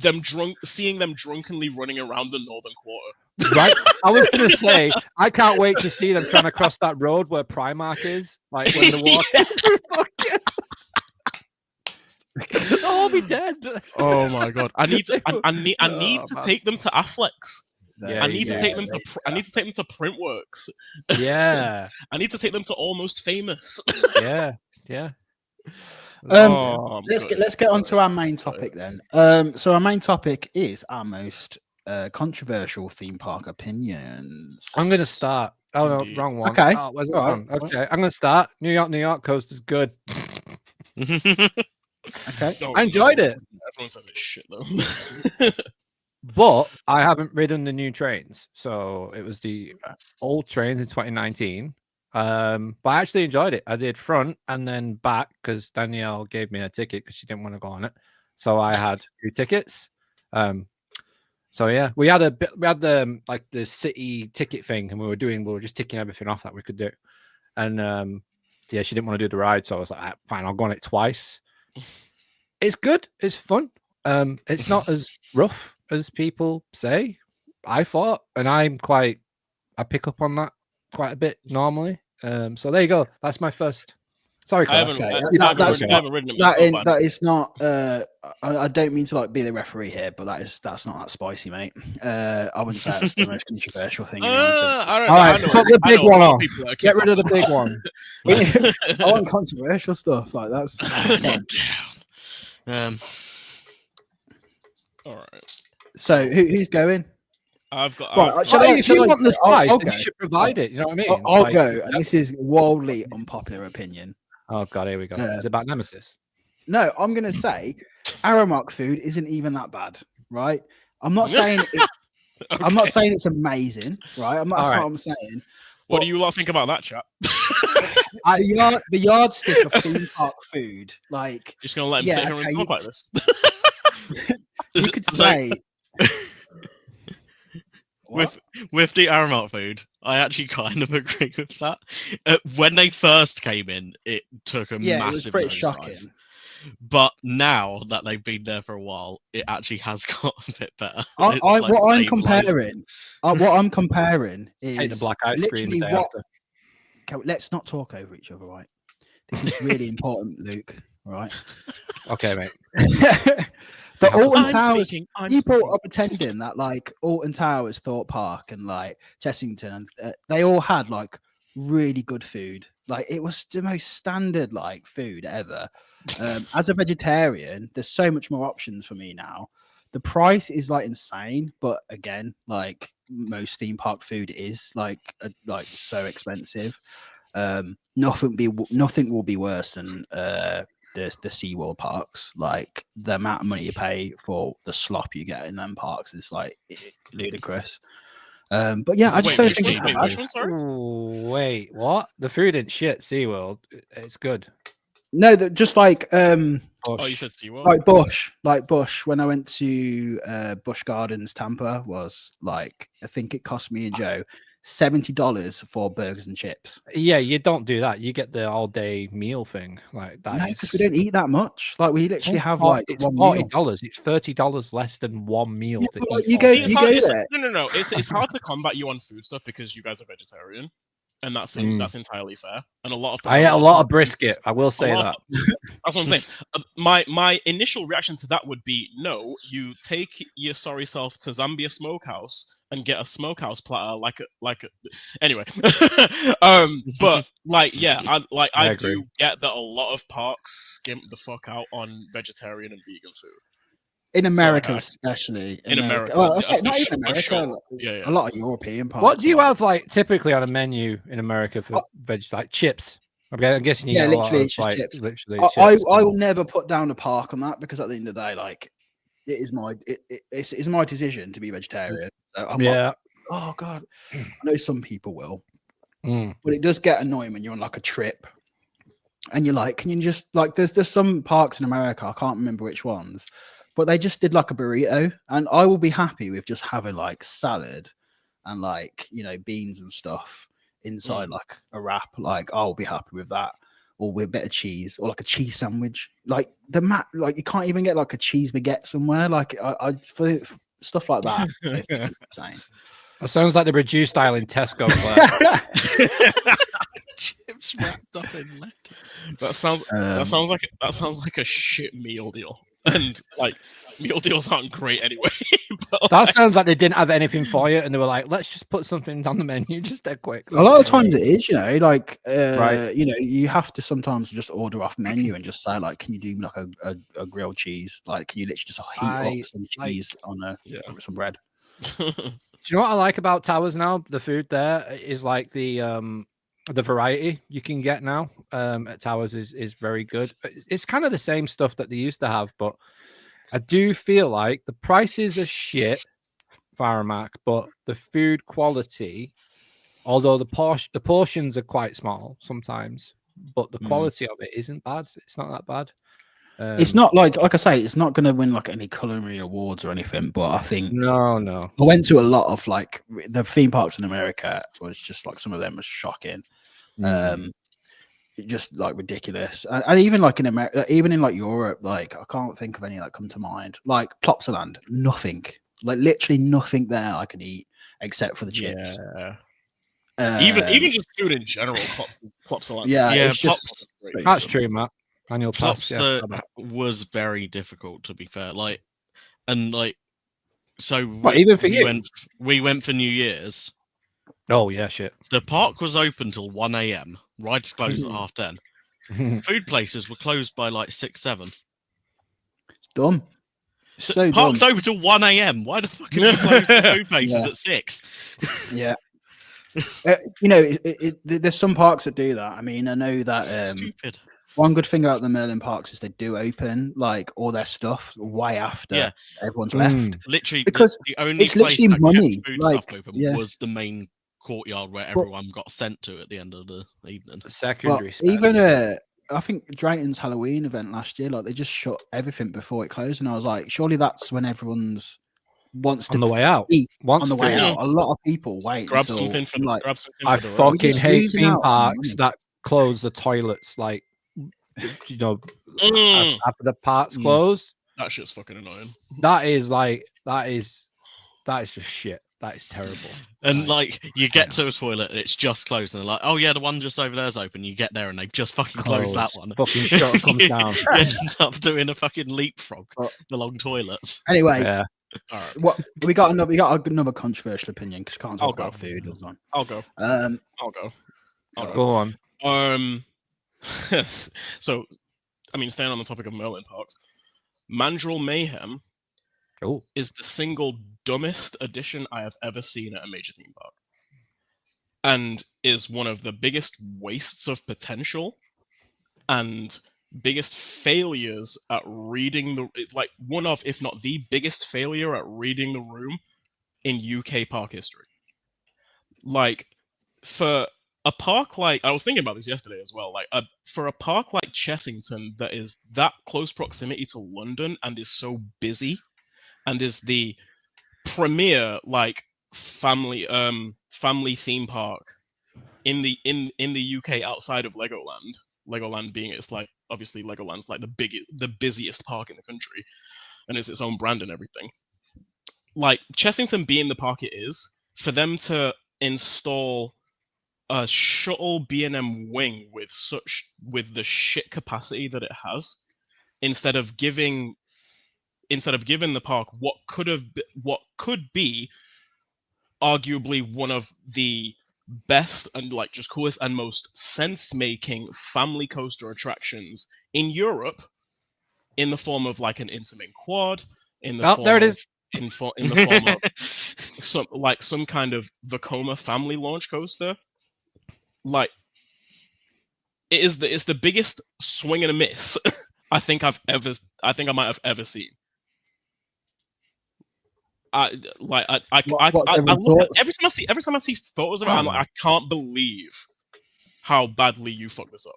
them seeing them drunkenly running around the Northern Quarter. Right, I was gonna say I can't wait to see them trying to cross that road where Primark is. Like when the water, they'll all be dead. Oh my god! I need to take them to Affleck's. Yeah, I need to take them to Printworks. Yeah, I need to take them to Almost Famous. Yeah. Let's get on to our main topic then. So our main topic is our most controversial theme park opinions. I'm gonna start. Oh no, wrong one. Okay. Oh, where's it wrong? Okay, I'm gonna start. New York coaster's good. Okay. I enjoyed it. Everyone says it's shit though. But I haven't ridden the new trains. So it was the old trains in 2019. But I actually enjoyed it. I did front and then back because Danielle gave me a ticket because she didn't want to go on it. So I had 2 tickets. So yeah, we had the like the city ticket thing, and we were just ticking everything off that we could do. And yeah, she didn't want to do the ride, so I was like, fine, I'll go on it twice. It's good. It's fun. It's not as rough as people say, I thought, and I pick up on that quite a bit normally. So there you go. That's my first. Sorry, Claire. I haven't ridden it. That is not. I don't mean to like be the referee here, but that's not that spicy, mate. I wouldn't say that's the most controversial thing. All right, put the big one on. Get rid of the big one. I want controversial stuff like that's. All right. So who's going? I've got. Right, if you want the spice, then you should provide it. You know what I mean? I'll go. And this is wildly unpopular opinion. Oh god, here we go. Is it about Nemesis? No, I'm gonna say Aramark food isn't even that bad, right? I'm not saying I'm not saying it's amazing, right? That's what I'm saying. What do you lot think about that, chap? The yardstick of theme park food, like just gonna let him sit here and talk like this. You could say. With the Aramark food, I actually kind of agree with that. When they first came in, it took a massive. It was pretty shocking. But now that they've been there for a while, it actually has got a bit better. What I'm comparing is the black ice cream. Let's not talk over each other, right? This is really important, Luke. Right? Okay, mate. The Alton Towers, people are pretending that like Alton Towers, Thorpe Park, and like Chessington, and they all had like really good food. Like it was the most standard like food ever. As a vegetarian, there's so much more options for me now the price is like insane, but again, like most theme park food is like so expensive. Nothing will be worse than the SeaWorld parks. Like the amount of money you pay for the slop you get in them parks is like ludicrous. But yeah, I just don't think it's that bad. Which one, sorry? Ooh, wait, what? The food ain't shit. SeaWorld, it's good. No, just like Oh, you said SeaWorld? like Busch. When I went to Busch Gardens, Tampa, was like, I think it cost me and Joe $70 for burgers and chips. Yeah, you don't do that. You get the all-day meal thing like that. No, because we don't eat that much. Like we literally have it's one $40. meal. It's $30 less than one meal. Yeah, to but, like, eat you all go- day. See, you go there. No. It's hard to combat you on food stuff because you guys are vegetarian, and that's entirely fair. And a lot of I ate a lot of brisket. I will say that. That's what I'm saying. My initial reaction to that would be no. You take your sorry self to Zambia Smokehouse and get a smokehouse platter anyway. But like, yeah, I agree. do get that a lot of parks skimp the fuck out on vegetarian and vegan food. In America, So, especially. in America, Well, yeah, not for even America. sure. like, Yeah. A lot of European parks. What do you like- have like typically on a menu in America for veg? Like chips. I'm guessing you Yeah, get a lot literally, of, it's just like, chips. literally I chips. will never put down a park on that because at the end of the day, like it is it's my decision to be vegetarian. So I'm not, oh god, I know some people will, but it does get annoying when you're on like a trip and you're like, can you just like there's some parks in America, I can't remember which ones, but they just did like a burrito, and I will be happy with just having like salad and like beans and stuff inside like a wrap. Like I'll be happy with that, or with a bit of cheese, or like a cheese sandwich. Like like you can't even get like a cheese baguette somewhere. Like I for stuff like that. I think it's insane. It sounds like the reduced style in Tesco. Claire. Chips wrapped up in lettuce. That sounds like a shit meal deal, and like meal deals aren't great anyway. But, That sounds like they didn't have anything for you, and they were like, "Let's just put something on the menu, just dead quick." A lot of times it is, like Right. you have to sometimes just order off menu and just say like, can you do like a grilled cheese? Like, can you literally just heat up some cheese on some bread? Do you know what I like about Towers now? The food there is like the variety you can get now at Towers is very good. It's kind of the same stuff that they used to have, but I do feel like the prices are shit, Faramark, but the food quality, although the portions are quite small sometimes, but the quality of it isn't bad. It's not that bad. It's not like I say, it's not going to win like any culinary awards or anything, but I think no. I went to a lot of like the theme parks in America was just like some of them was shocking. Just like ridiculous, and even like in America, even in like Europe, like I can't think of any that come to mind. Like Plopsaland, nothing, like literally nothing there I can eat except for the chips. Yeah. Even just food in general, Plopsaland. Yeah, Yeah, it's That's true, Matt. Annual pass. Plopsa was very difficult, to be fair. Like, and like, so even for you? we went for New Year's. Oh yeah, shit. The park was open till 1 a.m. Rides closed at 10:30. Food places were closed by like 6, 7. dumb. So Park's dumb. open till 1 a.m. Why the fuck have you closed the food places at 6? Yeah. There's some parks that do that. I mean, I know that Stupid. one good thing about the Merlin parks is they do open like all their stuff way after everyone's left. Literally, Because the only it's place literally that money, kept food like, stuff open yeah. was the main courtyard where everyone got sent to at the end of the evening. Secondary. Well, even I think Drayton's Halloween event last year, like they just shut everything before it closed, and I was like, surely that's when everyone's wants on to the way out. eat Once on the way food. out. A lot of people wait. Grab until, something for like, grab something I for the road. fucking just hate losing theme out on parks money. that close the toilets like Mm. after the parks close. That shit's fucking annoying. That is just shit. That is terrible. And like, you get to a toilet and it's just closed, and they're like, "Oh yeah, the one just over there's open." You get there and they've just fucking closed that one. Fucking shutter comes down. You end up doing a fucking leapfrog along toilets. Anyway, Yeah. All right, what we got another controversial opinion because can't I'll talk go. about food. That's fine. I'll go. Um, I'll go. Go on. So, I mean, staying on the topic of Merlin parks, Mandrill Mayhem Oh, is the single dumbest addition I have ever seen at a major theme park, and is one of the biggest wastes of potential and biggest failures at reading one of, if not the biggest failure at reading the room in UK park history. Like, for a park like, I was thinking about this yesterday as well, like for a park like Chessington that is that close proximity to London and is so busy and is the premier like family theme park in the UK outside of Legoland being, it's like, obviously Legoland's like the busiest park in the country and it's its own brand and everything. Like, Chessington being the park it is, for them to install a shuttle B&M wing with the shit capacity that it has, instead of giving the park what could be arguably one of the best and like just coolest and most sense-making family coaster attractions in Europe, in the form of like an Intamin quad, in the form there it is. in the form of some kind of Vekoma family launch coaster. Like, it's the biggest swing and a miss I think I might have ever seen. Every time I see photos of it, I'm like, I can't believe how badly you fucked this up.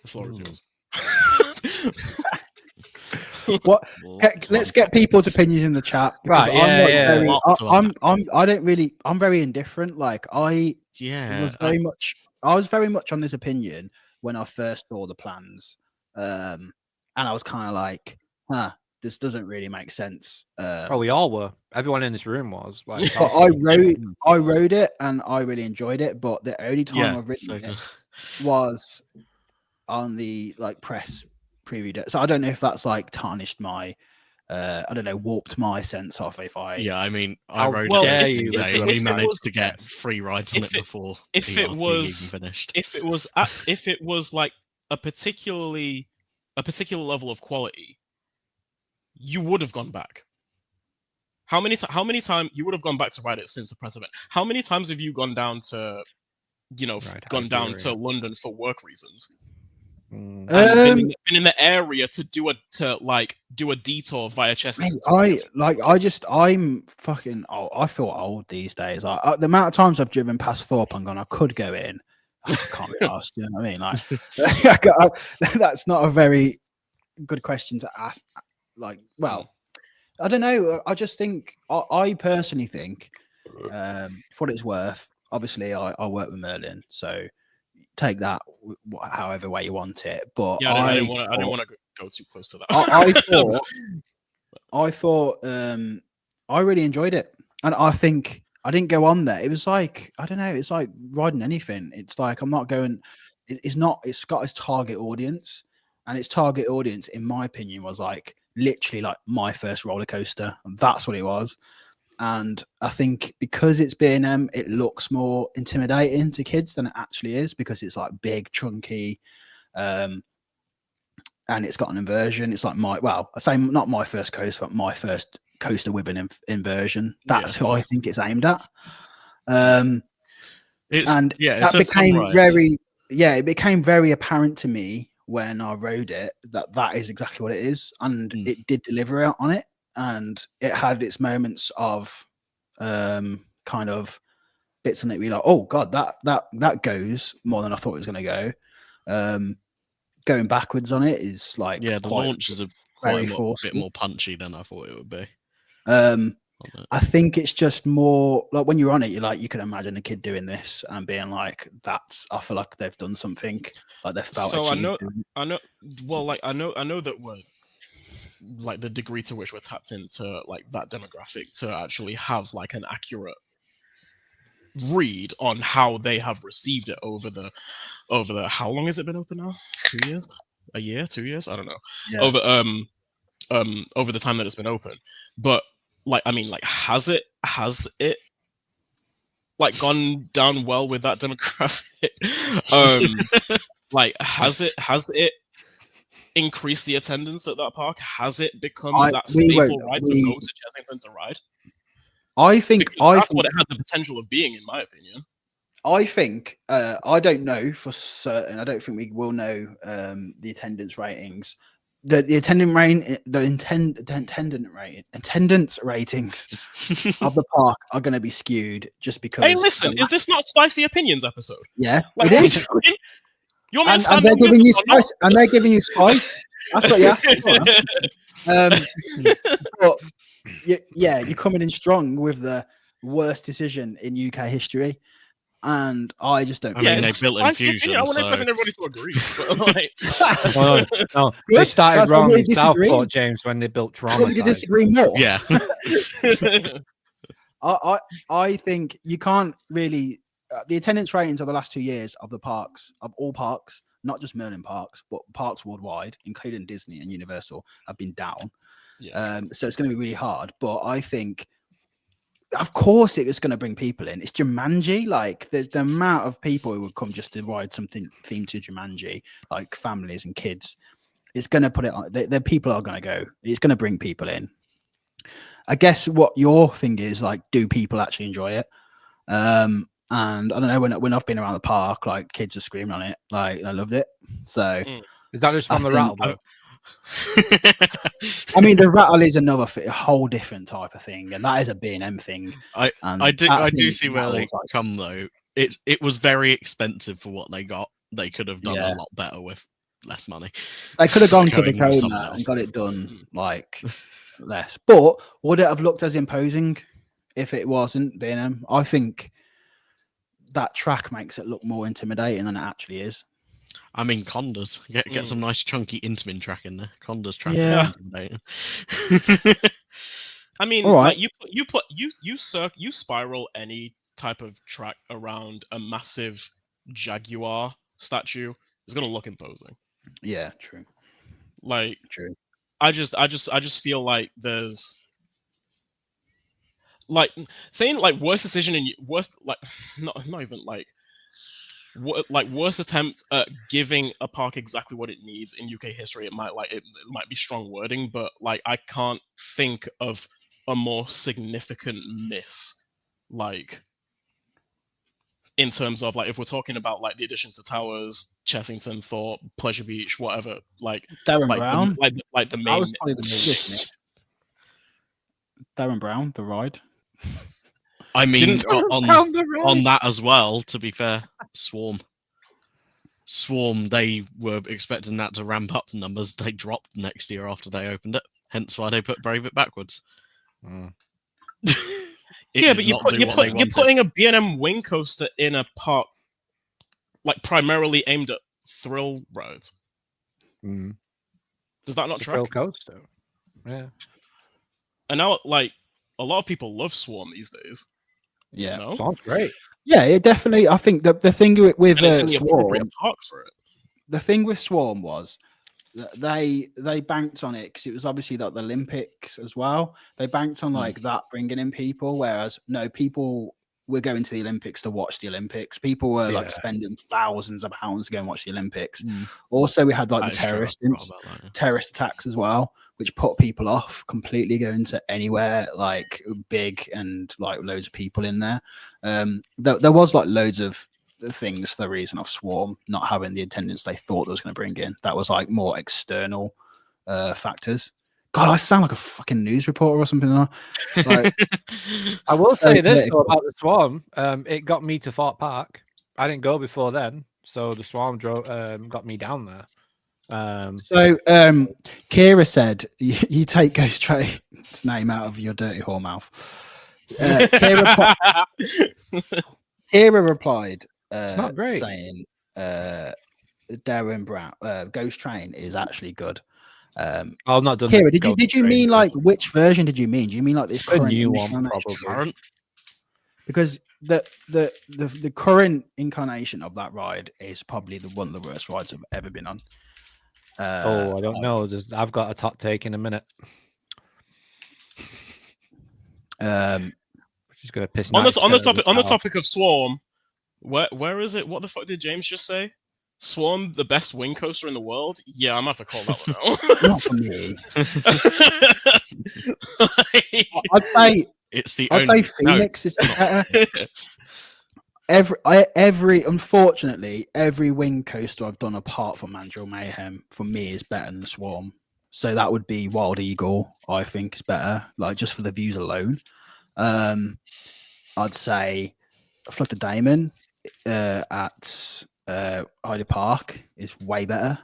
The floor is yours. What? Let's get people's opinions in the chat. Right, I'm very indifferent. Like, I was very much on this opinion when I first saw the plans, and I was kind of like, this doesn't really make sense. We all were. Everyone in this room was. Like, I rode it and I really enjoyed it, but the only time I've ridden it was on the like press preview day. So I don't know if that's like tarnished my, I don't know, warped my sense of if I. Yeah, I mean, I rode it yesterday. We managed to get free rides on it before. If it was finished. If it was like a particular level of quality, you would have gone back. How many times you would have gone back to ride it since the press event? How many times have you gone down to, down to London for work reasons? And been in the area to do a detour via Chessington. I'm fucking old. I feel old these days. The amount of times I've driven past Thorpe and gone, I could go in. I can't be asked. You know what I mean? Like, that's not a very good question to ask. Like, well, I don't know. I just think, I personally think, for what it's worth, obviously I work with Merlin, so take that however way you want it. But yeah, I don't want to go too close to that. I thought I really enjoyed it, and I think I didn't go on there. It was like, I don't know. It's like riding anything. It's like, I'm not going. It's not. It's got its target audience, and its target audience, in my opinion, was like literally like my first roller coaster, and that's what it was. And I think because it's B&M, it looks more intimidating to kids than it actually is, because it's like big, chunky, and it's got an inversion. It's like I say not my first coaster, but my first coaster with an inversion. That's who I think it's aimed at. It became very apparent to me when I rode it that is exactly what it is, and it did deliver on it. And it had its moments of kind of bits on it. Be like, oh god, that goes more than I thought it was going to go. Going backwards on it is like, the launches are quite a bit more punchy than I thought it would be. I think it's just more like when you're on it, you can imagine a kid doing this and being like, I feel like they've done something, like they've felt. So I know. Well, like I know that we're like the degree to which we're tapped into like that demographic to actually have like an accurate read on how they have received it over the how long has it been open now? 2 years? A year? 2 years? I don't know. Yeah. Over the time that it's been open. But like, I mean, like, has it like gone down well with that demographic? Like, has it increased the attendance at that park? Has it become that we staple won't- ride we- to go to Chessington to ride? I think Because that's what it had the potential of being, in my opinion. I think I don't know for certain. I don't think we will know the attendance ratings. The attendance ratings of the park are going to be skewed just because. Hey, listen, is this not Spicy Opinions episode? Yeah, Like, it what is. are we doing? You want me to And stand they're on giving you business or not? spice. And they're giving you spice. That's what you asked for. But yeah, you're coming in strong with the worst decision in UK history, and I just don't. I mean, it's they built Spicy Infusion, opinion. I wasn't so- expecting everybody to agree. But like, Well, no, they Good. started That's why wrong we in disagree. Southport, James, when they built I want you to Traumatize. disagree more. Yeah. I think you can't really. The attendance ratings of the last 2 years of the parks, of all parks, not just Merlin parks, but parks worldwide, including Disney and Universal, have been down. yeah. So it's going to be really hard. But I think, of course, it is going to bring people in. It's Jumanji. Like the amount of people who would come just to ride something themed to Jumanji, like families and kids, it's going to put it on. The people are going to go. It's going to bring people in. I guess what your thing is, like, do people actually enjoy it? And I don't know, when I've been around the park, like kids are screaming on it, like I loved it. So Is that just from the I rattle? think- Though? I mean, the rattle is another a whole different type of thing, and that is a B&M thing. I And I do that thing see where they rattles, like, come though. It was very expensive for what they got. They could have done Yeah. a lot better with less money. they could have gone to the Going with someone Kona and else. got it done like less. But would it have looked as imposing if it wasn't B&M? I think that track makes it look more intimidating than it actually is. I mean, Condas. Get some nice chunky Intamin track in there. Condas track. Yeah. is intimidating. I mean, All right. like you spiral any type of track around a massive jaguar statue, it's gonna look imposing. Yeah, true. Like, True. I just feel like there's like saying like worst decision in worst, like not even like worst attempt at giving a park exactly what it needs in UK history. It might be strong wording, but like I can't think of a more significant miss, like in terms of like if we're talking about like the additions to Towers, Chessington, Thorpe, Pleasure Beach, whatever, like Darren like Brown. the That main was probably the biggest miss. Darren Brown, the ride. I mean, Didn't- on that as well. To be fair, Swarm, they were expecting that to ramp up numbers. They dropped next year after they opened it. Hence why they put Brave It backwards. Mm. It yeah, did but not do what they you're wanted. putting a B&M wing coaster in a park like primarily aimed at thrill rides. Mm. Does that not The track? Thrill Coaster. Yeah. And now, like, a lot of people love Swarm these days. Yeah. No? Sounds great. Yeah, it definitely. I think the thing with And it's in the Swarm, appropriate park for it. the thing with Swarm was that they banked on it because it was obviously like the Olympics as well. They banked on like that bringing in people, whereas no, people were going to the Olympics to watch the Olympics. People were like Yeah. spending thousands of pounds to go and watch the Olympics. Mm. Also, we had like That the is true, I terrorist forgot about that, yeah. terrorist attacks as well, which put people off completely going to anywhere like big and like loads of people in there. There was like loads of things for the reason of Swarm not having the attendance they thought they was going to bring in. That was like more external factors. God, I sound like a fucking news reporter or something. Like, I will say this political. though about the Swarm. It got me to Fort Park. I didn't go before then, so the Swarm got me down there. So Kira said, you take Ghost Train's name out of your dirty whore mouth. Kira replied, It's not great. saying Darren Brown, Ghost Train is actually good. I've not done. Kira, the did you Ghost mean Train, like which version did you mean? Do you mean like this the current new one incarnation? probably? Current? Because the current incarnation of that ride is probably one of the worst rides I've ever been on. Oh, I don't know. I've got a top take in a minute. Which is going to piss. on the 90% of topic the on the crowd. topic of Swarm, where is it? What the fuck did James just say? Swarm, the best wing coaster in the world? Yeah, I'm gonna have to call that one Not for me. out. I'd say It's the I'd only say Phoenix is better. Unfortunately, every wing coaster I've done apart from Mandrill Mayhem for me is better than Swarm. So that would be Wild Eagle. I think is better, like just for the views alone. I'd say Flutter Daemon at Hyde Park is way better.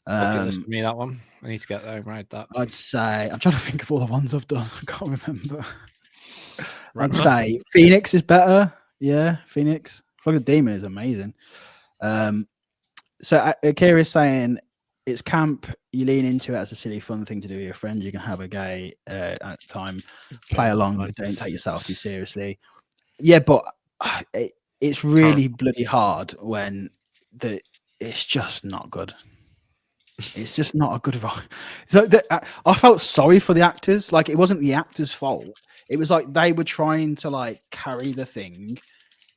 To me, that one. I need to get there and ride that. I'd say I'm trying to think of all the ones I've done. I can't remember. I'd say Phoenix is better. Yeah, Phoenix. Fucking Demon is amazing. So Akira is saying it's camp. You lean into it as a silly, fun thing to do with your friends. You can have a gay at the time, play along. Don't take yourself too seriously. Yeah, but it's really bloody hard when it's just not good. It's just not a good ride. So I felt sorry for the actors. Like it wasn't the actors' fault. It was like they were trying to like carry the thing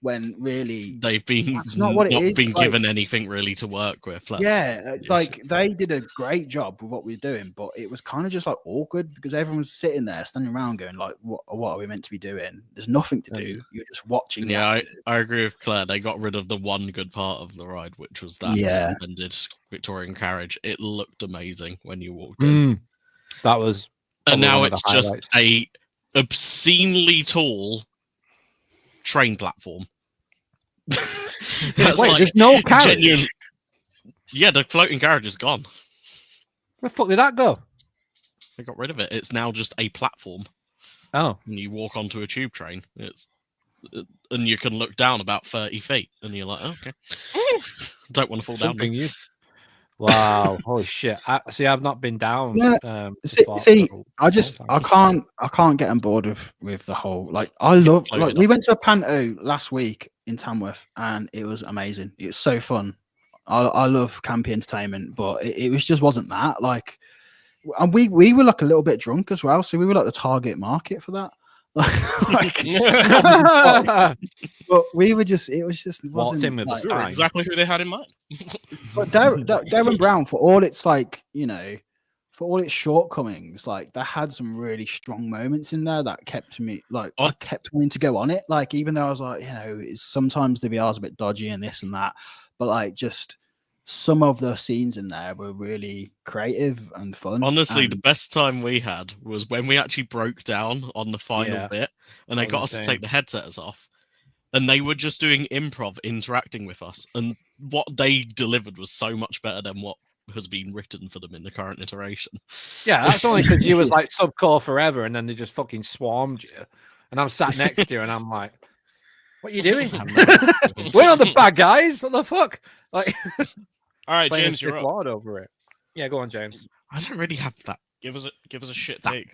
when really they've been that's not what it is. Been like, given anything really to work with. Like they did a great job with what we were doing, but it was kind of just like awkward because everyone was sitting there, standing around, going like, "What are we meant to be doing? There's nothing to do. You're just watching." Yeah, I agree with Claire. They got rid of the one good part of the ride, which was that suspended Victorian carriage. It looked amazing when you walked in. That was, and now it's just a obscenely tall train platform. Wait, like, there's no carriage. Yeah, the floating carriage is gone. Where the fuck did that go? They got rid of it. It's now just a platform. Oh, and you walk onto a tube train. And you can look down about 30 feet, and you're like, okay, don't want to fall down. Wow, holy shit! I've not been down. Yeah. I can't get on board with the whole like. I love like we went to a panto last week in Tamworth, and it was amazing. It was so fun. I love campy entertainment, but it just wasn't that like. And we were like a little bit drunk as well, so we were like the target market for that. But we were just it wasn't like, exactly who they had in mind. But Darren Brown, for all its like, you know, for all its shortcomings, like they had some really strong moments in there that kept me like I kept wanting to go on it. Like even though I was like, you know, sometimes the VR's a bit dodgy and this and that, but like just some of the scenes in there were really creative and fun. Honestly, the best time we had was when we actually broke down on the final bit and they got us to take the headsets off. And they were just doing improv, interacting with us. And what they delivered was so much better than what has been written for them in the current iteration. Yeah, that's only because you was like subcore forever and then they just fucking swarmed you. And I'm sat next to you and I'm like, what are you doing? We're not the bad guys. What the fuck? Like, all right, James, you're up. Over it. Yeah, go on, James. I don't really have that. Give us a shit take.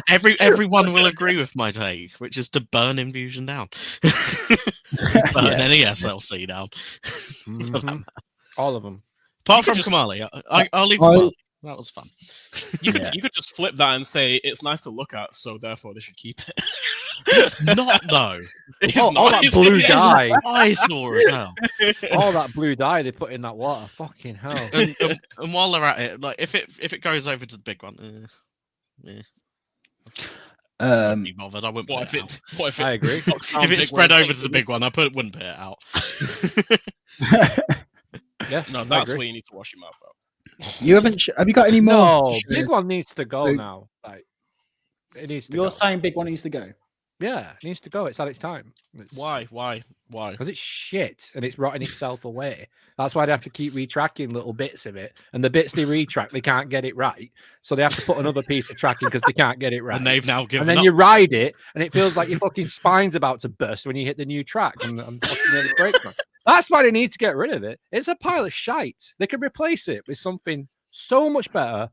Everyone will agree with my take, which is to burn Infusion down. Burn any SLC down. All of them. Apart from Kamali. I'll leave Kamali. That was fun. You could just flip that and say it's nice to look at, so therefore they should keep it. It's not though. All that blue dye. Eyesore as hell. All that blue dye they put in that water. Fucking hell. And while they're at it, like if it goes over to the big one, be bothered. I wouldn't. What if it? I agree. If it spread over to the big one, wouldn't put it out. Yeah, no, that's where you need to wash your mouth out. You haven't? Have you got any more? No, big one needs to go now. Like, it needs to. You're saying big one needs to go? Yeah, it needs to go. It's at its time. Why? Because it's shit and it's rotting itself away. That's why they have to keep retracking little bits of it. And the bits they retrack, they can't get it right. So they have to put another piece of tracking because they can't get it right. And they've now given And then up. you ride it and it feels like your fucking spine's about to burst when you hit the new track. And I'm fucking nearly breaking. That's why they need to get rid of it. It's a pile of shite. They could replace it with something so much better.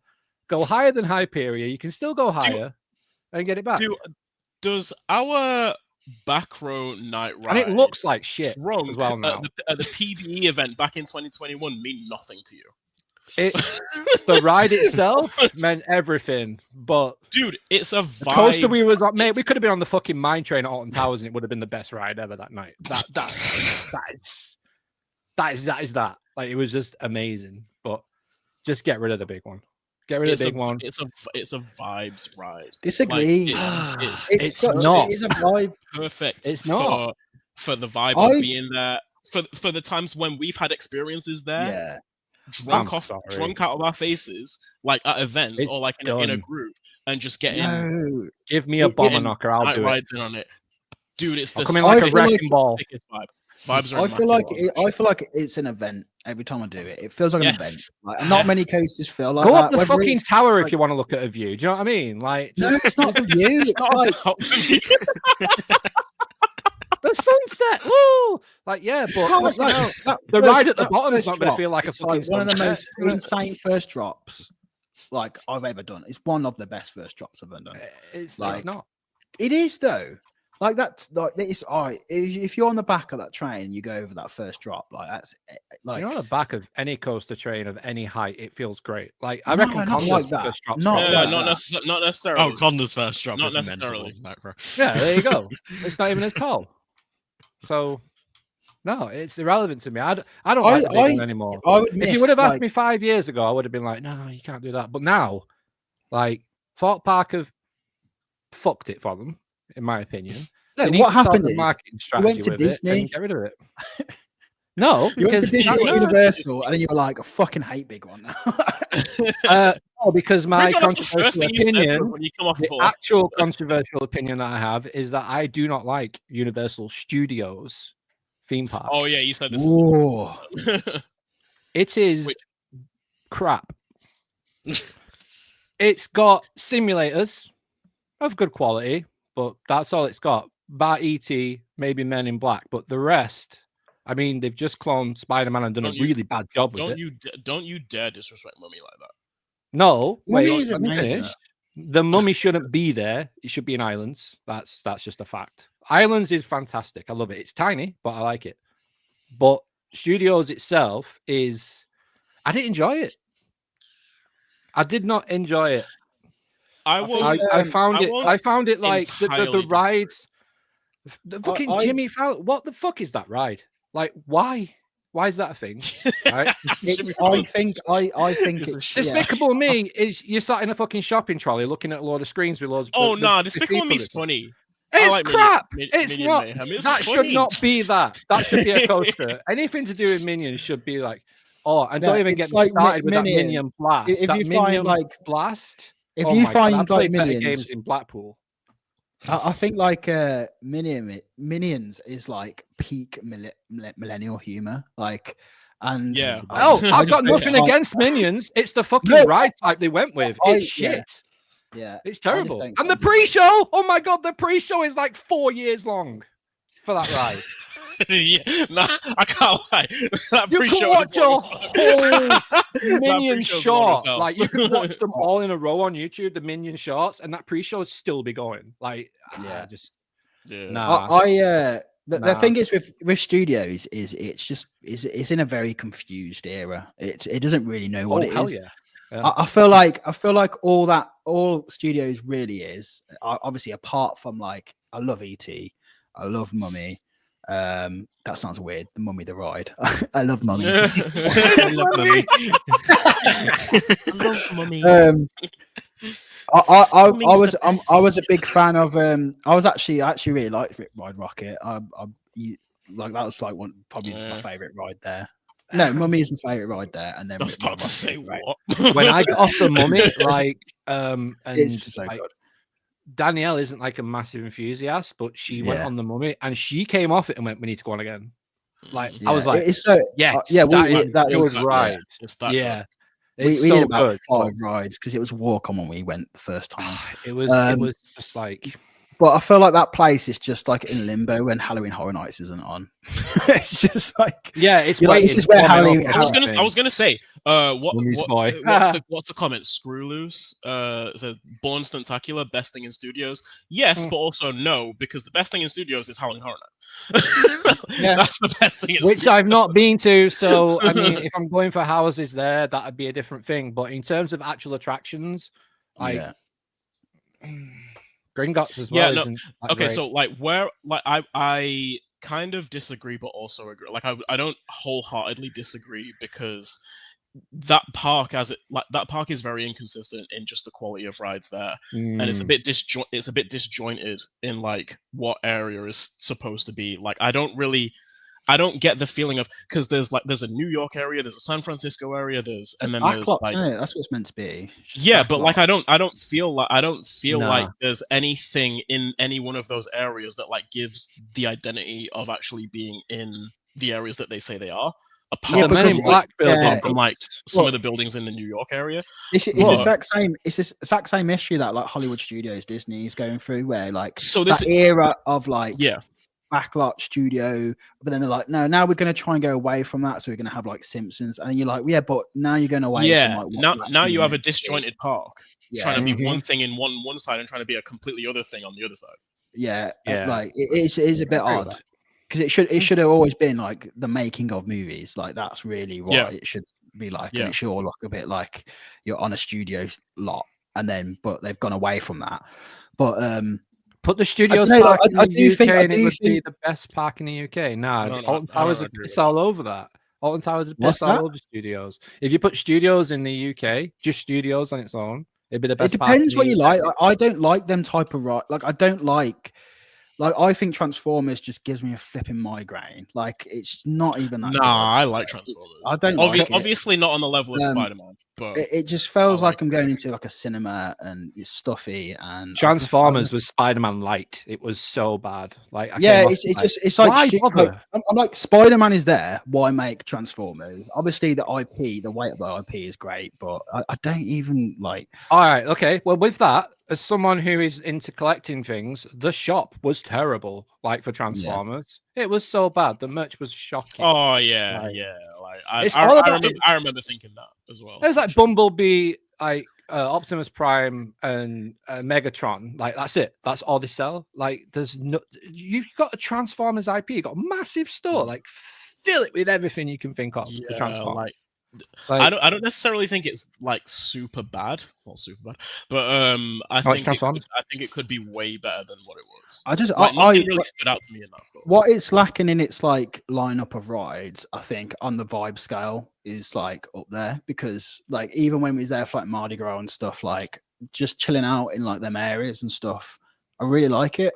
Go higher than Hyperia. You can still go higher and get it back. Does our back row night ride and it looks like shit drunk as well now. At the PBE event back in 2021 mean nothing to you? The ride itself meant everything, but dude, it's a vibe. The coaster we was like, mate, we could have been on the fucking mine train at Alton Towers and it would have been the best ride ever that night. That is That is that. Like, it was just amazing. But just get rid of the big one. Get rid of the big one. It's a vibes ride. Disagree. It's not. It's a vibe. Perfect. It's not for the vibe of being there. For the times when we've had experiences there. Yeah. Drunk out of our faces, like at events or like in a group, and just getting. Give me a bomber knocker. I'll do it. On it, dude. It's the coming like a wrecking ball. Vibes are. I feel like it's an event every time I do it. It feels like an event. Like, not many coases feel like Go that. up the fucking tower if you want to look at a view. Do you know what I mean? Like, no, it's not the view. It's like the sunset. Woo! Like, yeah, but the ride at the bottom is not going to feel like a fucking one of the most insane first drops like I've ever done. It's one of the best first drops I've ever done. It's not. It is though. Like that's like it's all right. If you're on the back of that train, you go over that first drop. Like that's like you're on the back of any coaster train of any height. It feels great. Like I reckon not like that. Not necessarily. Oh, Conda's first drop. Not necessarily. Yeah, there you go. It's not even as tall. So no, it's irrelevant to me. I don't like the big one anymore. If you would have asked me 5 years ago, I would have been like, no, you can't do that. But now, like Fort Park have fucked it for them. In my opinion, what happened is you went to Disney and get rid of it. No, you went to Disney and Universal, and then you were like, I fucking hate big one now. Because my controversial opinion, the actual controversial opinion that I have is that I do not like Universal Studios theme park. Oh yeah, you said this. It is crap. It's got simulators of good quality. But that's all it's got. Bar E.T., maybe Men in Black, but the rest, I mean, they've just cloned Spider-Man and done a really bad job with it. Don't you dare disrespect Mummy like that. No, wait, let me finish. The Mummy shouldn't be there. It should be in Islands. That's just a fact. Islands is fantastic. I love it. It's tiny, but I like it. But Studios itself is... I didn't enjoy it. I did not enjoy it. I found it like the rides. The fucking Jimmy Fallon. What the fuck is that ride? Like, why? Why is that a thing? Right? I think it's Despicable Me is you sat in a fucking shopping trolley looking at a load of screens with loads. Despicable Me's funny. It's crap. It's not. That should not be that. That should be a coaster. Anything to do with Minions should be like. Oh, and don't even get me started with that Minion Blast. If you find like Blast. If you find like Minions games in Blackpool, I think like Minions is like peak millennial humor. Like, and yeah. I've got nothing against Minions. It's the fucking ride type they went with. It's shit. Yeah, it's terrible. And the pre-show, oh my god, the pre-show is like 4 years long for that ride. I can't lie. You can watch a whole Minion short. Like you can watch them all in a row on YouTube, the Minion shorts, and that pre-show would still be going. Like, The thing is with studios is it's in a very confused era. It doesn't really know what it is. Yeah. I feel like all studios really is, obviously apart from like I love E.T., I love Mummy. That sounds weird. The Mummy, the ride. I love Mummy. I love Mummy. I love Mummy. I was a big fan of. I actually really liked Ride Rocket. Like that was like probably my favorite ride there. No, Mummy is my favorite ride there. And then I was about to say what? When I got off the Mummy, like and it's so good. Danielle isn't like a massive enthusiast, but she went on the Mummy and she came off it and went, "We need to go on again." Like I was like, "It's so that was right." Yeah, we did about 5 rides because it was walk on when we went the first time. It was just like. But I feel like that place is just like in limbo when Halloween Horror Nights isn't on. It's just like it's like, this is where Halloween. I was gonna say, what's the comment? Screw loose. It says Born Stuntacular, best thing in studios. Yes, but also no, because the best thing in studios is Halloween Horror Nights. That's the best thing. Which I've not been to, so I mean, if I'm going for houses there, that'd be a different thing. But in terms of actual attractions, Gringotts as well. Okay, so like where like I kind of disagree, but also agree. Like I don't wholeheartedly disagree because that park that park is very inconsistent in just the quality of rides there, and it's a bit disjointed in like what area is supposed to be. Like I don't get the feeling of, because there's a New York area, there's a San Francisco area, there's like that's what it's meant to be. Yeah, but like I don't feel like there's anything in any one of those areas that like gives the identity of actually being in the areas that they say they are. Apart from like some of the buildings in the New York area, it's the exact same issue that like Hollywood Studios, Disney is going through, where like that era of like backlot studio, but then they're like, no, now we're going to try and go away from that, so we're going to have like Simpsons, and you're like, yeah, but now you're going away. From, like, now you have a disjointed park, trying to be one thing in one side and trying to be a completely other thing on the other side. Yeah. Like it is a bit odd. Because it should have always been like the making of movies. Like that's really what it should be like. And it should all look a bit like you're on a studio lot, but they've gone away from that. But put the studios park in the UK and it would be the best park in the UK. Alton Towers would piss all over that. Alton Towers would piss all over studios. If you put studios in the UK, just studios on its own, it'd be the best. It depends what you like. I don't like them type of ride. Like I don't like. Like I think Transformers just gives me a flipping migraine. Like it's not even that. I like Transformers. I don't. Obviously, not on the level of Spider-Man, but it just feels like I'm going into like a cinema and it's stuffy. And Transformers was Spider-Man light. It was so bad. Like it's like I'm like Spider-Man is there. Why make Transformers? Obviously, the IP, the weight of the IP is great, but I don't even like. All right, okay. Well, with that, as someone who is into collecting things, the shop was terrible. Like for Transformers, it was so bad. The merch was shocking. Oh yeah, Like I remember thinking that as well. There's like Bumblebee, like Optimus Prime, and Megatron. Like that's it. That's all they sell. Like there's no. You've got a Transformers IP. You got a massive store. Like fill it with everything you can think of. The Transformers. I don't necessarily think it's like super bad. It's not super bad, but I think it could be way better than what it was. Nothing really stood out to me in that story. What it's lacking in its like lineup of rides, I think, on the vibe scale is like up there, because like even when we was there for like Mardi Gras and stuff, like just chilling out in like them areas and stuff, I really like it.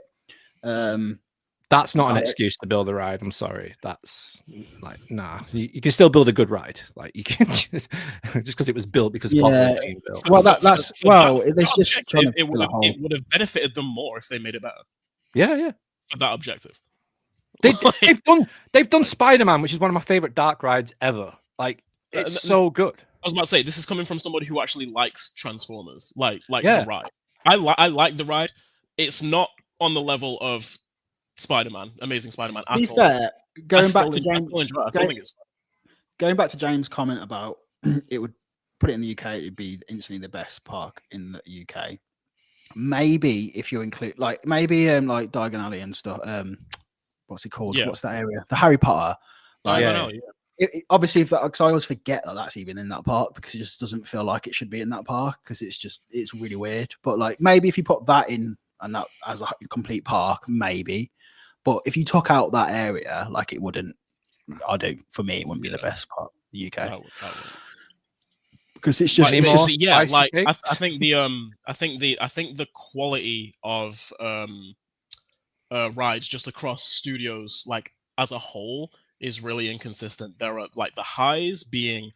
That's not an excuse to build a ride. I'm sorry. That's like, nah. You can still build a good ride. Like you can just because it was built because Well, it's just it would have benefited them more if they made it better. Yeah. For that objective. They've done Spider-Man, which is one of my favorite dark rides ever. Like it's so good. I was about to say, this is coming from somebody who actually likes Transformers, like the ride. I like the ride. It's not on the level of Spider-Man, Amazing Spider-Man. To be fair, going back to James' comment about it would put it in the UK, it'd be instantly the best park in the UK. Maybe if you include like like Diagon Alley and stuff. What's it called? What's that area? The Harry Potter. Obviously, because I always forget that that's even in that park, because it just doesn't feel like it should be in that park, because it's really weird. But like maybe if you put that in and that as a complete park, maybe. But if you took out that area, like it wouldn't. For me, it wouldn't be the best part of the UK. That would. Because it's just I think the quality of rides just across studios, like as a whole, is really inconsistent. There are like the highs being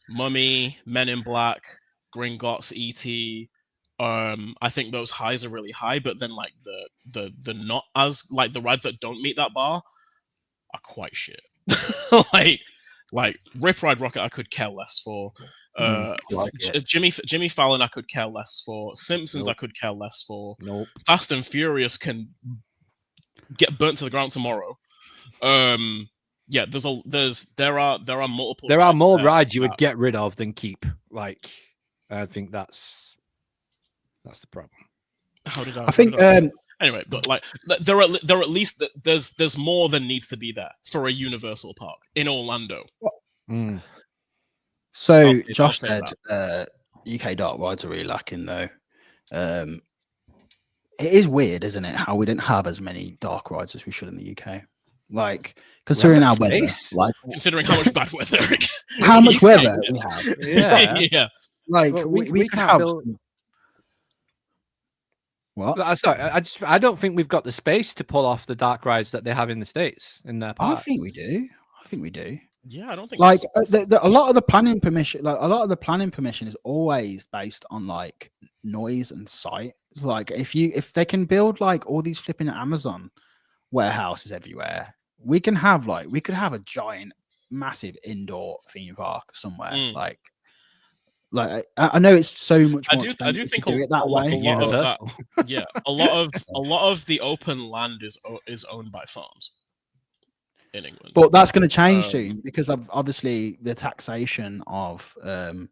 Mummy, Men in Black, Gringotts, E.T. I think those highs are really high, but then like the not as like the rides that don't meet that bar are quite shit. like Rip Ride Rocket I could care less for. Jimmy Fallon I could care less for. Simpsons I could care less for. Fast and Furious can get burnt to the ground tomorrow. There are multiple. There are more rides you would get rid of than keep. Like I think that's the problem. Anyway, but like there are at least there's more than needs to be there for a Universal park in Orlando. So Josh said UK dark rides are really lacking though. it is weird, isn't it, how we didn't have as many dark rides as we should in the UK. Like, considering our weather, like considering how much bad weather, how much weather we have. Yeah. Like Well, we could can't have build... What? Sorry, I don't think we've got the space to pull off the dark rides that they have in the States in their park. I think we do. Yeah, I don't think like a lot of the planning permission. Like a lot of the planning permission is always based on like noise and sight. Like if they can build like all these flipping Amazon warehouses everywhere, we could have a giant, massive indoor theme park somewhere. Like I know it's so much more expensive to do it that way. A lot of that, yeah, a lot of the open land is owned by farms in England. But that's going to change soon because of obviously the taxation of the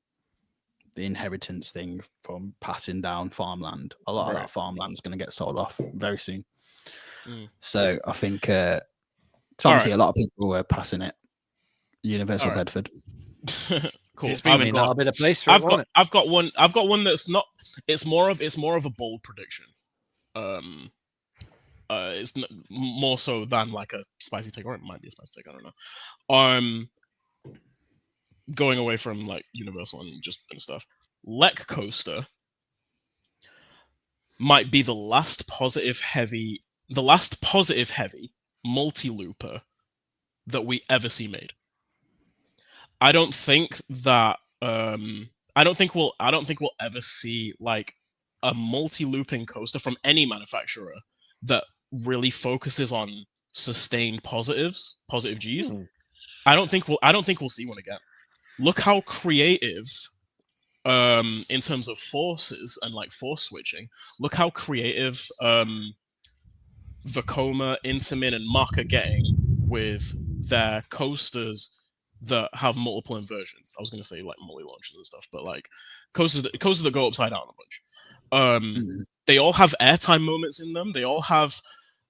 inheritance thing from passing down farmland. A lot of that farmland is going to get sold off very soon. So I think obviously a lot of people were passing it. Universal Bedford. Cool. That'll be the place for I've got one that's not. It's more of a bold prediction. It's more so than like a spicy take, or it might be a spicy take. I don't know. Going away from like Universal and stuff. Lek Coaster might be the last positive heavy multi-looper that we ever see made. I don't think that I don't think we'll ever see like a multi-looping coaster from any manufacturer that really focuses on sustained positive Gs. I don't think we'll see one again. Look how creative in terms of forces and like force switching. Look how creative Vekoma, Intamin, and Mach are getting with their coasters that have multiple inversions. I was going to say like multi-launches and stuff, but like coasters that go upside down a bunch. They all have airtime moments in them. They all have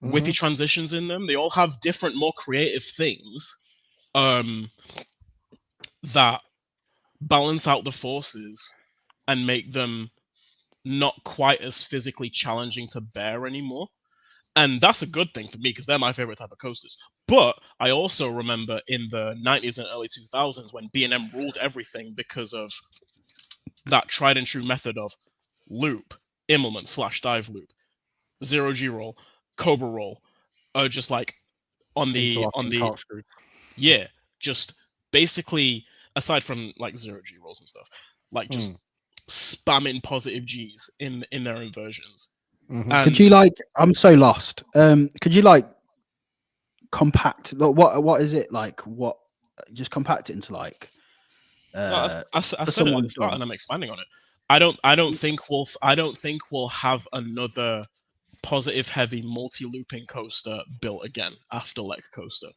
whippy transitions in them. They all have different, more creative things that balance out the forces and make them not quite as physically challenging to bear anymore. And that's a good thing for me because they're my favorite type of coasters. But I also remember in the 90s and early 2000s when B&M ruled everything because of that tried and true method of loop, Immelman / dive loop, 0G roll, Cobra roll, just like on the corkscrew. Yeah, just basically aside from like 0G rolls and stuff, like just spamming positive Gs in their inversions. Could you like? I'm so lost. Could you like compact? What is it like? What? Just compact it into like. I said it at the start, and I'm expanding on it. I don't think we'll have another positive heavy multi-looping coaster built again after Lek Coaster.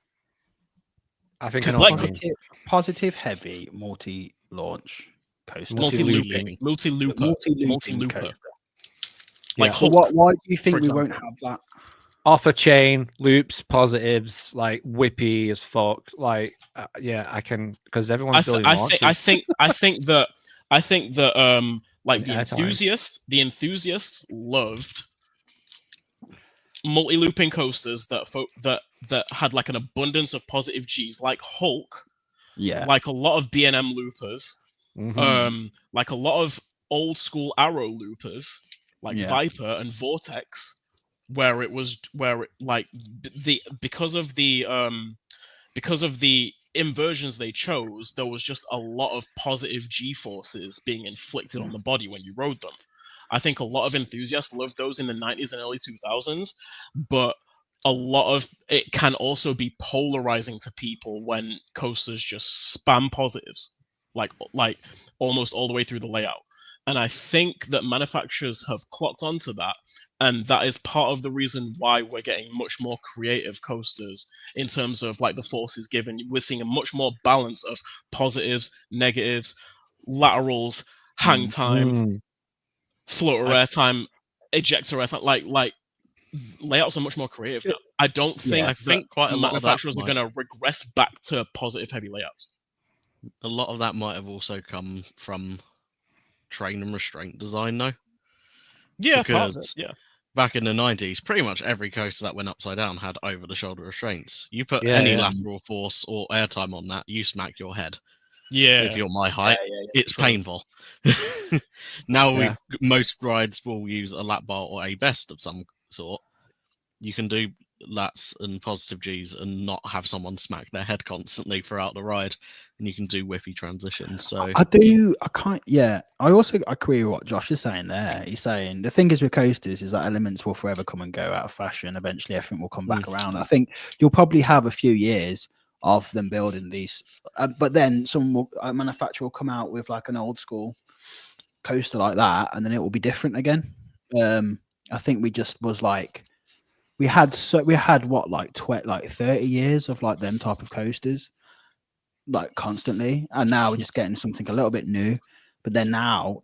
I think positive heavy multi-launch coaster. Multi-looper. Like why do you think we won't have that? Off a chain loops, positives, like whippy as fuck. Like I can because everyone's building launches. I think that like the enthusiasts loved multi-looping coasters that had like an abundance of positive Gs, like Hulk, like a lot of B&M loopers, like a lot of old school Arrow loopers, like Viper and Vortex, because of the inversions they chose, there was just a lot of positive G forces being inflicted on the body when you rode them. I think a lot of enthusiasts loved those in the 90s and early 2000s, but a lot of it can also be polarizing to people when coasters just spam positives, like almost all the way through the layout. And I think that manufacturers have clocked onto that, and that is part of the reason why we're getting much more creative coasters in terms of like the forces given. We're seeing a much more balance of positives, negatives, laterals, hang time, floater airtime, ejector airtime. Like layouts are much more creative now. I think quite a lot of manufacturers are going to regress back to positive heavy layouts. A lot of that might have also come from train and restraint design, though. Yeah, because back in the 90s, pretty much every coaster that went upside down had over-the-shoulder restraints. You put any lateral force or airtime on that, you smack your head. Yeah. If you're my height, it's painful. Now most rides will use a lap bar or a vest of some sort. You can do lats and positive Gs and not have someone smack their head constantly throughout the ride, and you can do whiffy transitions. So I also agree with what Josh is saying there. He's saying the thing is with coasters is that elements will forever come and go out of fashion. Eventually everything will come back around. I think you'll probably have a few years of them building these, but then a manufacturer will come out with like an old school coaster like that, and then it will be different again. I think we just was like we had what like 30 years of like them type of coasters, like constantly, and now we're just getting something a little bit new. But then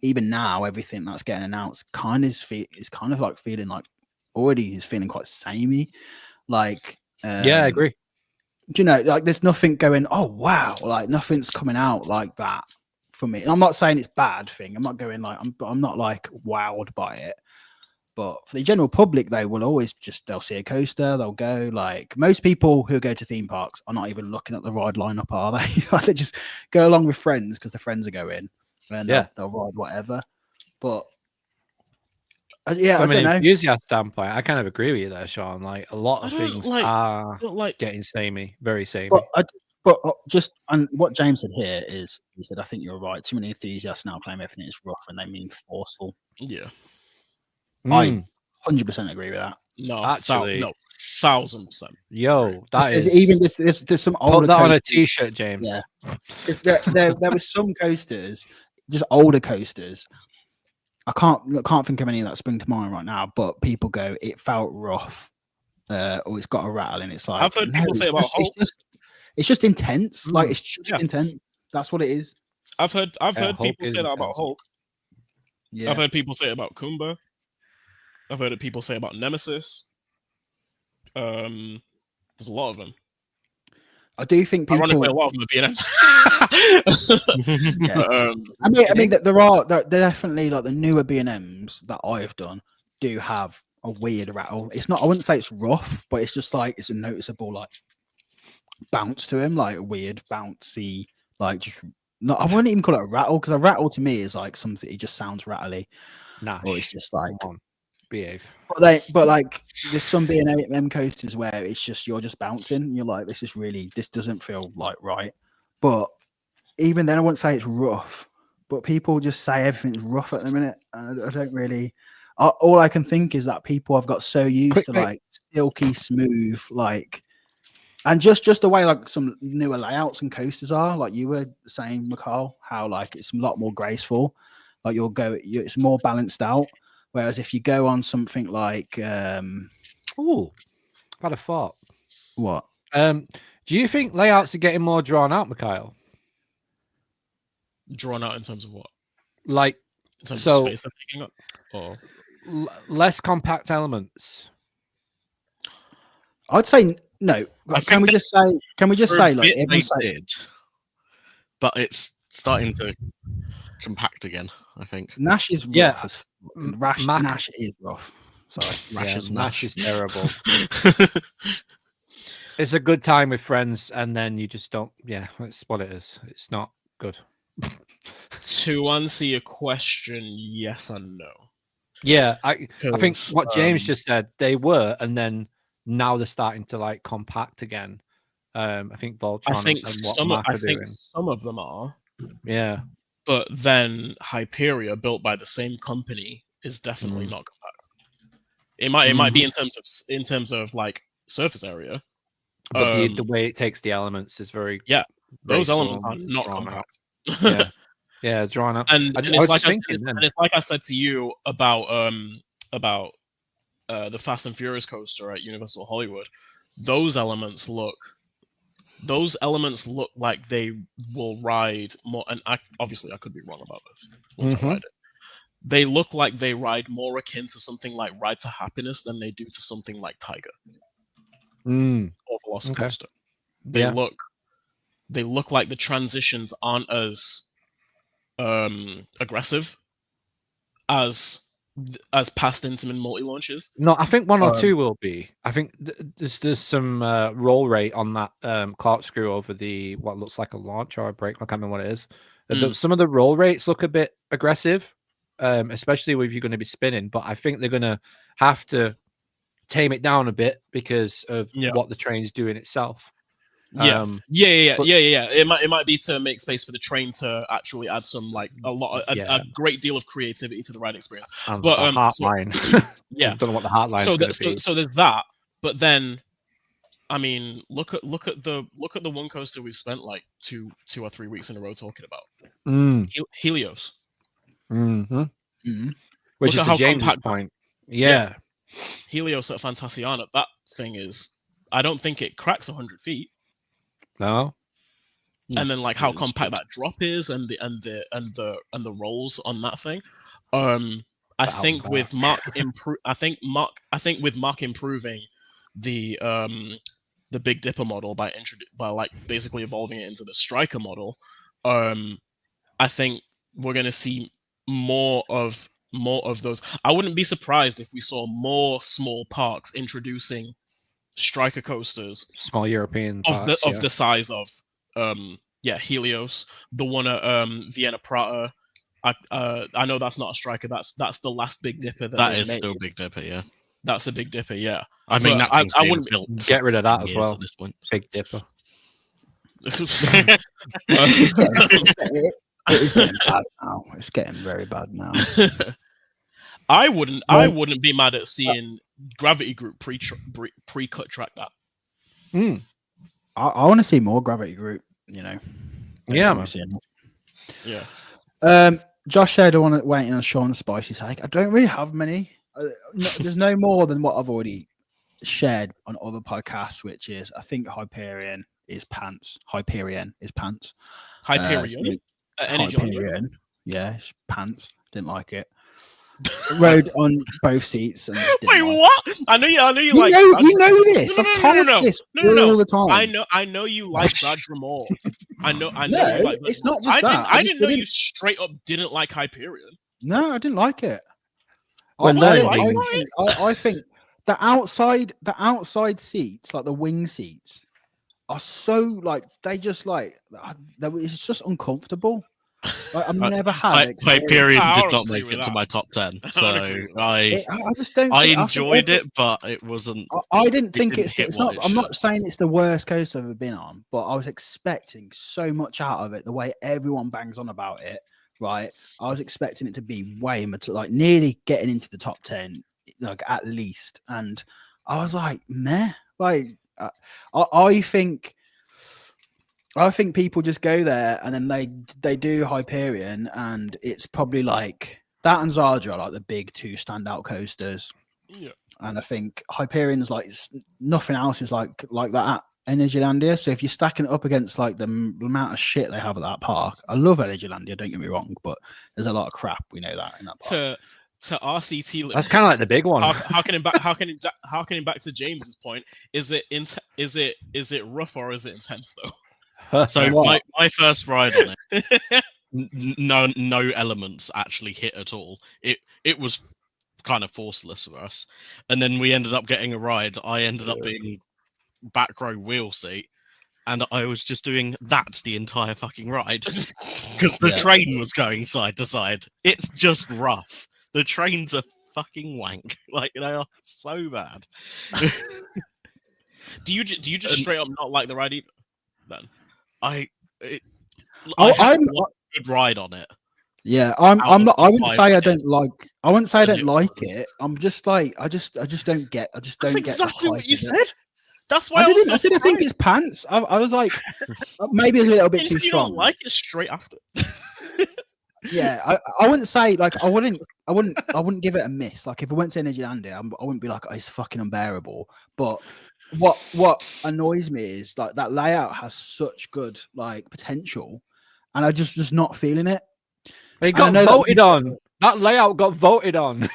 even now, everything that's getting announced is kind of like feeling like already is feeling quite samey. Like I agree. Do you know, like there's nothing going, oh wow, like nothing's coming out like that for me. And I'm not saying it's a bad thing. I'm not going like I'm not like wowed by it. But for the general public, they will always they'll see a coaster, they'll go. Like most people who go to theme parks are not even looking at the ride lineup, are they? They just go along with friends because the friends are going, and they'll ride whatever. But from an enthusiast standpoint, I kind of agree with you there, Sean. Like a lot of things are getting samey, very samey. But just and what James said here is he said, I think you're right. Too many enthusiasts now claim everything is rough and they mean forceful. Yeah. I 100% agree with that. No, actually, 1,000%. Yo, that is even there's some older. Put that on a t-shirt, James. Yeah, there was some coasters, just older coasters. I can't think of any that spring to mind right now. But people go, it felt rough, or it's got a rattle, and it's like I've heard people say about Hulk. It's just intense. Like it's just intense. That's what it is. I've heard people say that about Hulk. Yeah. I've heard people say it about Kumba. I've heard people say about Nemesis. There's a lot of them. I do think people. Ironically, a lot of them are B&Ms. I mean that there definitely like the newer B&Ms that I've done do have a weird rattle. It's not. I wouldn't say it's rough, but it's just like it's a noticeable like bounce to him, like a weird bouncy, like just. Not. I wouldn't even call it a rattle because a rattle to me is like something. It just sounds rattly. Nah. Or it's just like. Behave. But like there's some B&M coasters where it's just you're just bouncing and you're like this doesn't feel like right. But even then I wouldn't say it's rough, but people just say everything's rough at the minute, and I don't really all I can think is that people have got so used to like silky smooth, like, and just the way like some newer layouts and coasters are, like you were saying, McCall, how like it's a lot more graceful, like it's more balanced out. Whereas if you go on something like, oh, I've had a thought. What? Do you think layouts are getting more drawn out, Mikhail? Drawn out in terms of what? Like, in terms of space they're taking up, or less compact elements? I'd say no. Can we just say like they did, but it's starting to compact again. I think Nash is rough. Nash is rough. Sorry, Nash is terrible. It's a good time with friends, and then you just don't. Yeah, that's what it is. It's not good. To answer your question, yes and no. Yeah, I think what James just said, they were, and then now they're starting to like compact again. I think Voltron. I think some of them are. Yeah. But then Hyperia, built by the same company, is definitely not compact. It might be in terms of like surface area, but the way it takes the elements is very those elements are not compact. Drawn out. And it's like I said to you about the Fast and Furious coaster at Universal Hollywood. Those elements look like they will ride more, and I could be wrong about this once I ride it. They look like they ride more akin to something like Ride to Happiness than they do to something like Tiger or Velocicoaster. They look like the transitions aren't as aggressive as as past Intamin multi-launches. No, I think 1 or 2 will be. I think there's some roll rate on that corkscrew over the what looks like a launch or a brake. I can't remember what it is. Some of the roll rates look a bit aggressive, especially if you're going to be spinning. But I think they're going to have to tame it down a bit because of what the train's doing itself. Yeah. It might be to make space for the train to actually add some a great deal of creativity to the ride experience. And but the Heartline, yeah, I don't know what the Heartline. So there's that, but then, I mean, look at the one coaster we've spent like two or 3 weeks in a row talking about. Helios. Mm-hmm. Mm-hmm. Which is the James point. Yeah. Helios at Fantasiana. That thing is, I don't think it cracks 100 feet. No. And then like how compact that drop is and the rolls on that thing. I think with Mark improving the Big Dipper model by like basically evolving it into the Striker model, I think we're going to see more of those. I wouldn't be surprised if we saw more small parks introducing Striker coasters, small European parks, of the size of Helios, the one at Vienna Prater. I know that's not a Striker. That's the last Big Dipper. That is still Big Dipper. Yeah, that's a Big Dipper. Yeah, I mean, I wouldn't get rid of that as well. At this point, Big Dipper. It is getting bad now. It's getting very bad now. I wouldn't be mad at seeing Gravity Group pre-cut track that. I want to see more Gravity Group. You know. Yeah, man. Yeah. Josh said I want to wait on Sean's spicy take. I don't really have many. There's no more than what I've already shared on other podcasts, which is I think Hyperion is pants. Hyperion. Hyperion. Yeah, it's pants. Didn't like it. Rode on both seats. And wait, what? I know you like. You know this. I've told this all the time. I know you like Zadra more. I know. No, you like it's not just that. I didn't know you straight up didn't like Hyperion. No, I didn't like it. I think the outside seats, like the wing seats, are so like they just like it's just uncomfortable. Like, I've never had Hyperion did not make it to my top 10, so I just don't. I enjoyed it, but it wasn't. I didn't think it's not. I'm not saying it's the worst coaster I've ever been on, but I was expecting so much out of it. The way everyone bangs on about it, right? I was expecting it to be way much like nearly getting into the top 10, like at least. And I was like, meh. Like I think people just go there and then they do Hyperion, and it's probably like that and Zadra are like the big 2 standout coasters. Yeah. And I think Hyperion's like nothing else is like that at Energylandia. So if you're stacking it up against like the amount of shit they have at that park, I love Energylandia, don't get me wrong, but there's a lot of crap. We know that in that park. To RCT limits, that's kind of like the big one. Harkening back to James's point, is it rough or is it intense though? So my first ride on it, no elements actually hit at all. It was kind of forceless for us, and then we ended up getting a ride. I ended up being back row wheel seat, and I was just doing that the entire fucking ride because the train was going side to side. It's just rough. The trains are fucking wank. Like they are so bad. Do you just straight up not like the ride either? Then I'm a good ride on it. Yeah, I'm not. I wouldn't say I don't like. I wouldn't say I don't like it. I'm just like I just don't get. I just don't get. That's exactly what you said. That's why I said I think it's pants. I was like, maybe it's a little bit too strong. You don't like it straight after. Yeah, I wouldn't say like I wouldn't give it a miss. Like if I went to Energylandia, I wouldn't be like, oh, it's fucking unbearable. But what annoys me is like that layout has such good like potential, and I just not feeling it. It got voted on. That layout got voted on.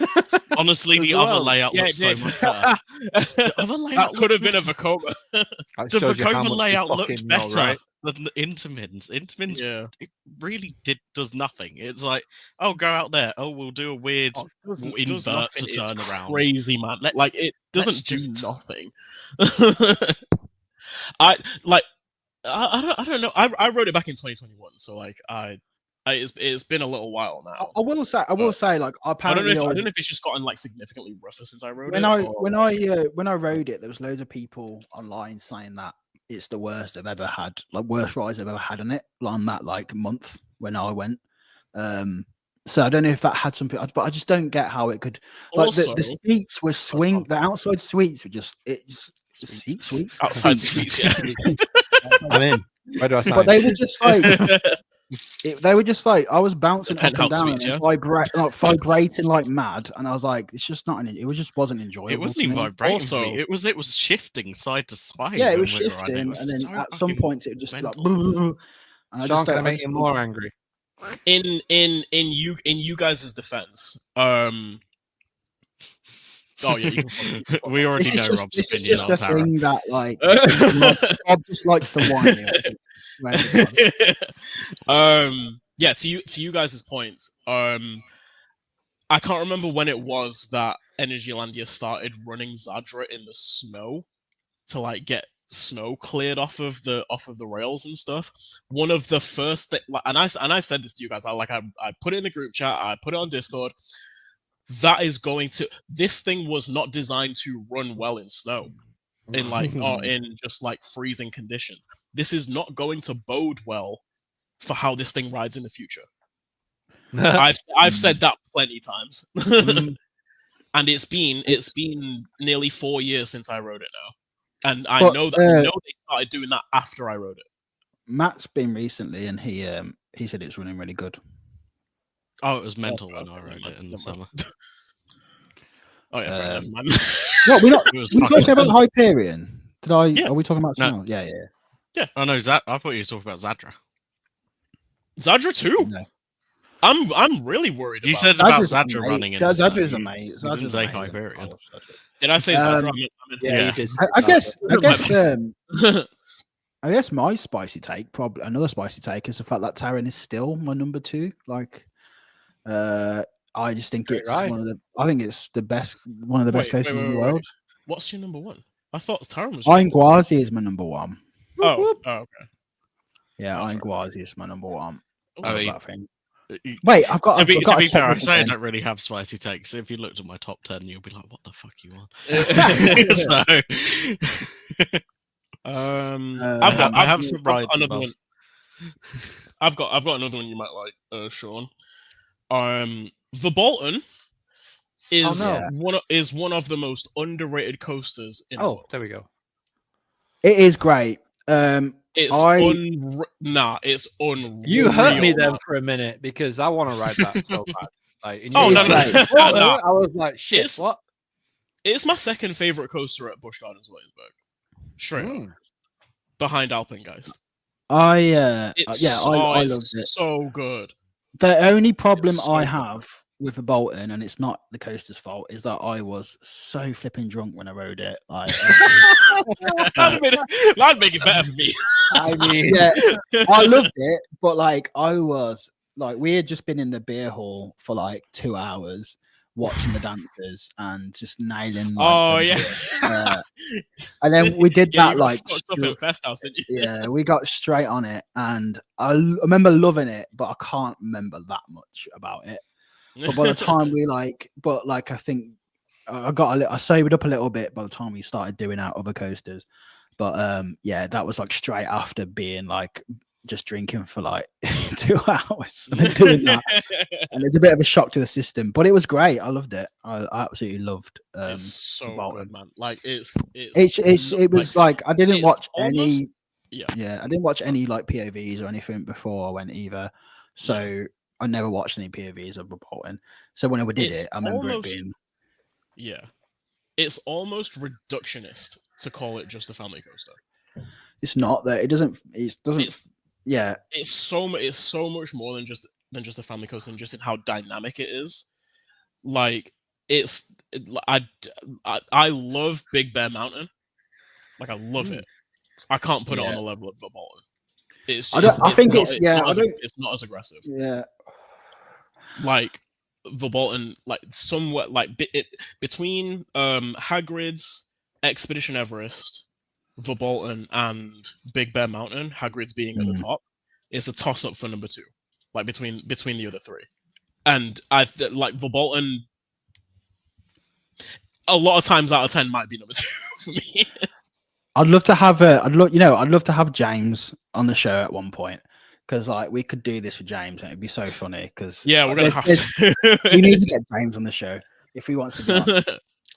Honestly, the other layout looks so much better. The other layout could have been a Vekoma. The Vekoma layout looked better. Right? the Intermins. Intermins, Yeah. it really does nothing. It's like, oh, go out there. Oh, we'll do a weird Does invert nothing. to turn It's around. crazy, man. Like it doesn't do just- nothing. I don't know. I wrote it back in 2021, so like it's been a little while now. I will say, like, I don't apparently know if it's just gotten like significantly rougher since I wrote it. when I wrote it, there was loads of people online saying that it's the worst they've ever had, like worst rise they've ever had on it, on that like month when I went. So I don't know if that had something, but I just don't get how it could. Like Also, the seats were the outside suites were just suites. outside suites, yeah. I'm in. Where do I sign? But they were just like they were just like I was bouncing The up and penthouse down suites, and yeah? vibrating like mad, and I was like, it's just not. It just wasn't enjoyable. It wasn't to even me. vibrating. Also- For me. It was shifting side to side. Yeah, it when was we were riding. shifting, It and was then so at some fucking point it just like. mental. And I Sean, just can I don't- make you more angry? in you guys' defense, oh yeah, you can We already This is know just, Rob's this is opinion just on a Tara. thing that like Bob just likes to whine. Yeah, to you guys' points. I can't remember when it was that Energylandia started running Zadra in the snow to like get snow cleared off of the rails and stuff. One of the first and I said this to you guys. I put it in the group chat. I put it on Discord. This thing was not designed to run well in snow, in like or in just like freezing conditions. This is not going to bode well for how this thing rides in the future. I've said that plenty times, and it's been nearly 4 years since I wrote it now, and I know they started doing that after I wrote it. Matt's been recently, and he said it's running really good. Oh, it was mental when I wrote it in the summer. Oh yeah, fair enough, man. No, we're not. It was We're fucking talking about mental. Hyperion. Did I? Yeah. Are we talking about No. something else? Yeah. Oh no, I thought you were talking about Zadra. Zadra too. No. I'm really worried. You about said it. about Zadra's Zadra amazing. running in the Zadra's sun. amazing. You didn't Zadra's say amazing. Hyperion. Did I say Zadra? I meant Yeah, Yeah. you did. I guess My I guess my spicy take, probably another spicy take, is the fact that Terran is still my number 2. Like, I just think Great it's ride. I think it's the best, one of the best Wait, coasters wait, in the wait, world. What's your number one? I thought Taran was. Ainguazi is my number 1. Oh, okay. Yeah, Oh, fair. Ainguazi is my number 1. Oh, I love mean, that thing. To Wait, I've got. be, I've got to be check fair, I this say I again. don't really have spicy takes. If you looked at my top 10, you'll be like, "What the fuck you on?" I have some rides another above. one. I've got another one you might like, Sean. The Bolton is one of the most underrated coasters in the world. There we go. It is great. It's it's unreal. You hurt me then man. for a minute because I want to ride that so bad. Like, and Oh, you no, were no, like, no. "What?" No. I was like, "Shit, It's- what?" It's my second favorite coaster at Busch Gardens Williamsburg. Straight up. Behind Alpengeist. I loved it. So good. The only problem so I good. have with the Bolton, and it's not the coaster's fault, is that I was so flipping drunk when I rode it. Like, That'd make it better for me. I mean, yeah, I loved it, but like I was like, we had just been in the beer hall for like 2 hours watching the dancers and just nailing. Like, Oh them yeah. bit. And then we did Yeah, that you got like fucked up at Fest House, didn't you? yeah, we got straight on it, and I remember loving it, but I can't remember that much about it. But by the time I think I sobered up a little bit by the time we started doing our other coasters. But yeah, that was like straight after being like just drinking for like 2 hours and then doing that. And it's a bit of a shock to the system, but it was great. I loved it. I absolutely loved It's so Bolton. good, man. Like it was like I didn't it's watch almost- any yeah. I didn't watch any like POVs or anything before I went either. So I never watched any POVs of Bolton. So when we did It's it, I remember almost- it being Yeah. It's almost reductionist to call it just a family coaster. it's not that it doesn't yeah. It's so much more than just a family coaster, and just in how dynamic it is. Like I love Big Bear Mountain. Like I love it. I can't put it on the level of the Bolton. It's I just, think it's not as aggressive. Yeah. Like Verbolten, like somewhat like between Hagrid's Expedition Everest, Verbolten, and Big Bear Mountain, Hagrid's being at the top, is a toss up for number 2, like between the other 3. And I like Verbolten. A lot of times out of 10 might be number 2 for me. I'd love to have James on the show at one point, because like we could do this with James and it'd be so funny. Because yeah, we're gonna have to. We need to get James on the show if he wants to be on.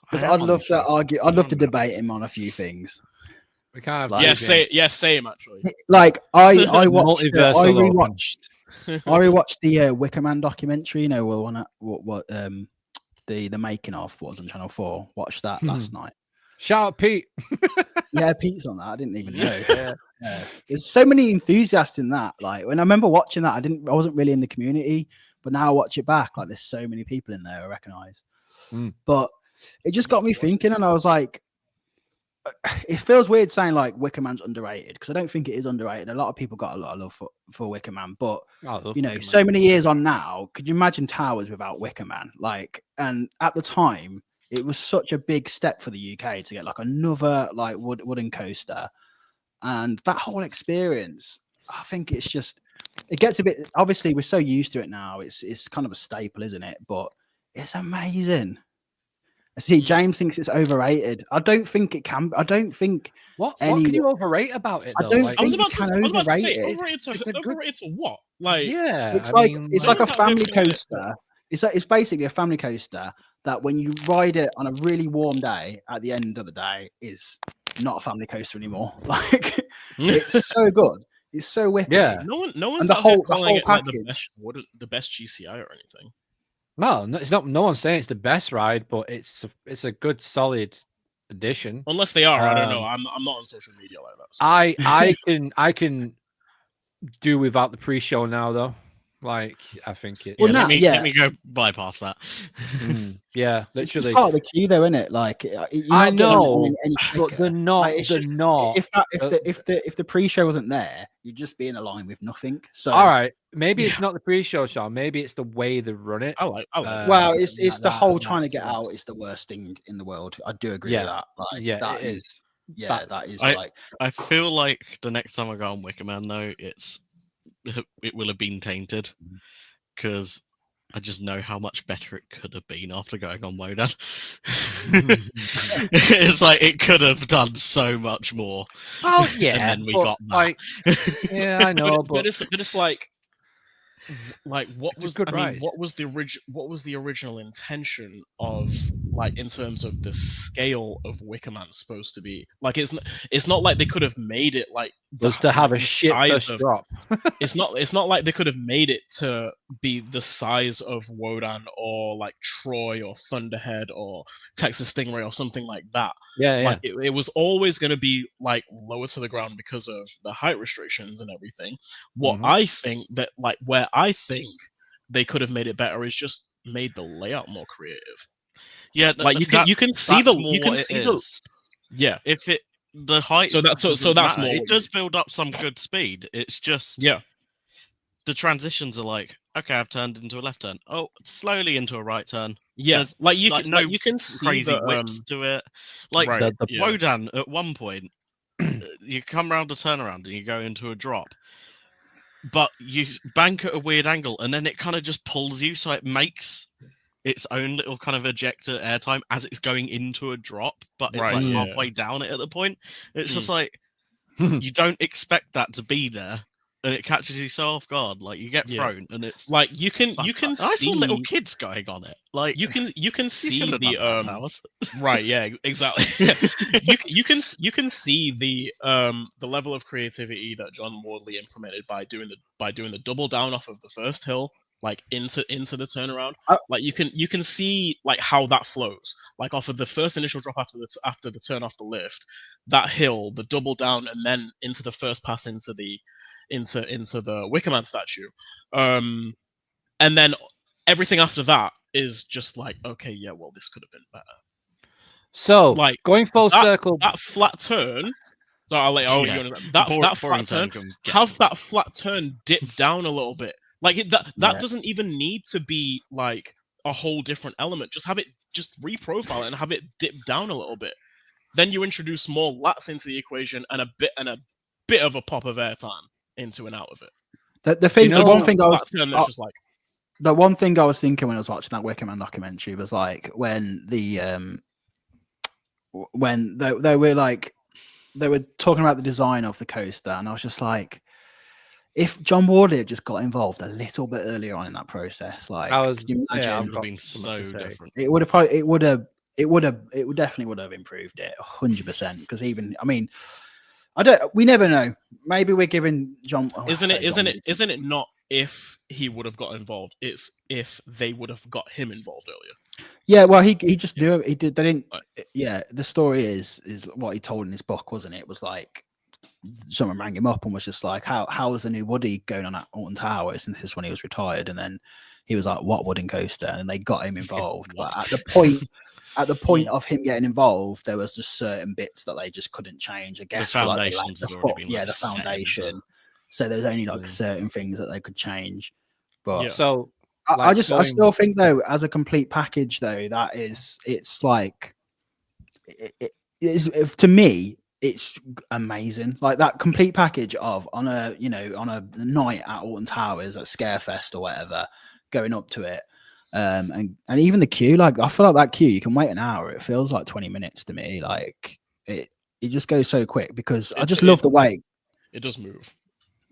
Because I'd love to argue. I'd love to debate him on a few things. We can't have like, same actually. Like I rewatched the Wicker Man documentary. You know, what the making of what was on Channel 4. Watched that last night. Shout out Pete. Yeah, Pete's on that. I didn't even know. Yeah. There's so many enthusiasts in that. Like when I remember watching that, I wasn't really in the community, but now I watch it back. Like there's so many people in there I recognize. But it just got me thinking, and I was like, it feels weird saying like Wicker Man's underrated, because I don't think it is underrated. A lot of people got a lot of love for Wicker Man, but you know, so many years on now, could you imagine Towers without Wicker Man? Like, and at the time, it was such a big step for the UK to get like another like wooden coaster, and that whole experience. I think it gets a bit. Obviously, we're so used to it now. It's kind of a staple, isn't it? But it's amazing. I see James thinks it's overrated. I don't think it can. I don't think what can you overrate about it? Though? I don't think you can overrate it. Overrated to what? Like it's like a family coaster. It's basically a family coaster that when you ride it on a really warm day, at the end of the day, is not a family coaster anymore. Like it's so good. It's so wicked. Yeah. No one's and the whole package. Like the best GCI or anything. No, it's not. No one's saying it's the best ride, but it's a good, solid addition. Unless they are, I don't know. I'm not on social media like that. So. I can do without the pre-show now, though. Like I think it. Well, let me go bypass that. Yeah, literally. It's part of the queue, though, isn't it? Like I know, but they're not. Like, they're not. If the pre-show wasn't there, you'd just be in a line with nothing. So all right, maybe it's not the pre-show, Sean. Maybe it's the way they run it. I like. Well, it's the whole trying to get out. It's the worst thing in the world. I do agree with that. Like, that is. Yeah, that is. I feel like the next time I go on Wicker Man, though, it will have been tainted, because I just know how much better it could have been after going on Wodan. It's like it could have done so much more. Oh yeah, and then we got that. Like, yeah, I know, but it's like what was what was the original intention of, like, in terms of the scale of Wicker Man supposed to be? Like it's not like they could have made it like just to have a shit first drop. it's not like they could have made it to be the size of Wodan or like Troy or Thunderhead or Texas Stingray or something like that. Yeah. Like it was always going to be like lower to the ground because of the height restrictions and everything. What I think that like where I think they could have made it better is just made the layout more creative. Yeah, like you can see yeah. If the height, so that's more. It does build up some good speed. It's just the transitions are like, okay, I've turned into a left turn. Oh, slowly into a right turn. Yeah, there's like you can see crazy whips to it. Like Wodan at one point, you come around a turnaround and you go into a drop, but you bank at a weird angle, and then it kind of just pulls you, so it makes its own little kind of ejector airtime as it's going into a drop, but it's halfway down it at the point. It's just like you don't expect that to be there, and it catches you so off guard. Like you get thrown, and it's like you can I saw little kids going on it. Like you can see the right, yeah, exactly. you can see the level of creativity that John Wardley implemented by doing the double down off of the first hill, like into the turnaround. Like you can see like how that flows, like off of the first initial drop after the turn off the lift, that hill, the double down, and then into the first pass into the Wicker Man statue, and then everything after that is just like, okay, yeah, well, this could have been better. So like going full circle, that flat turn So I'll let you understand. That flat turn, have that flat turn dip down a little bit. Like that doesn't even need to be like a whole different element. Just have it, just reprofile it and have it dip down a little bit. Then you introduce more lats into the equation and a bit of a pop of airtime into and out of it. The one thing I was thinking when I was watching that Wickerman documentary was like when they were talking about the design of the coaster, and I was just like, if John Wardley had just got involved a little bit earlier on in that process, like, could you imagine? It would have been so different. It definitely would have improved it 100%. Because we never know. Maybe we're giving John. Isn't it not if he would have got involved? It's if they would have got him involved earlier. Yeah, well, he just knew it. He did. They didn't. Yeah, the story is what he told in his book, wasn't it? It was like someone rang him up and was just like, "How is the new Woody going on at Alton Towers?" And this is when he was retired. And then he was like, "What wooden coaster?" And they got him involved. But at the point of him getting involved, there was just certain bits that they just couldn't change. I guess the foundations had already been the foundation. So there's only like certain things that they could change. But so I still think though, as a complete package though, to me, it's amazing. Like that complete package of on a night at Alton Towers at Scarefest or whatever, going up to it. And even the queue, like I feel like that queue, you can wait an hour. It feels like 20 minutes to me. Like it just goes so quick because I just love the way it does move.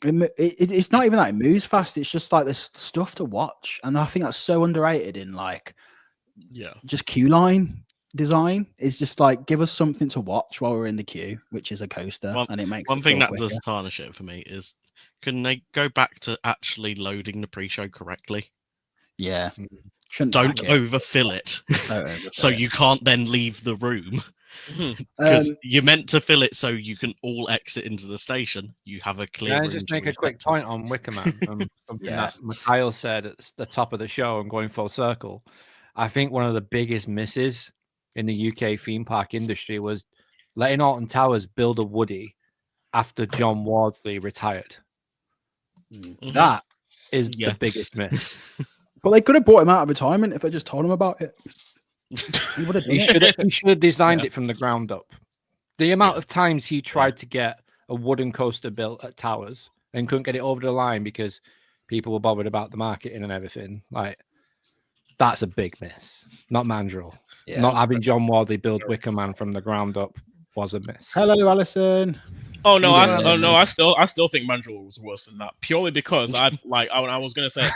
It's not even that it moves fast. It's just like there's stuff to watch, and I think that's so underrated in like, just queue line design. Is just like give us something to watch while we're in the queue, which is a coaster, and it makes one thing that does tarnish it for me is can they go back to actually loading the pre-show correctly? Yeah. Don't overfill it, so you can't then leave the room. Because you're meant to fill it so you can all exit into the station. You have a clear. Can I just make a quick point on Wickerman? Something that Mikhail said at the top of the show and going full circle. I think one of the biggest misses in the UK theme park industry was letting Alton Towers build a Woody after John Wardley retired. Mm-hmm. That is the biggest miss. Well, they could have brought him out of retirement if they just told him about it. He should have designed it from the ground up. The amount of times he tried to get a wooden coaster built at Towers and couldn't get it over the line because people were bothered about the marketing and everything. Like, that's a big miss. Not Mandrill. Yeah, not having John Wardley build Wickerman from the ground up was a miss. Hello, Alison. Oh no, I still think Mandrill was worse than that. Purely because I was gonna say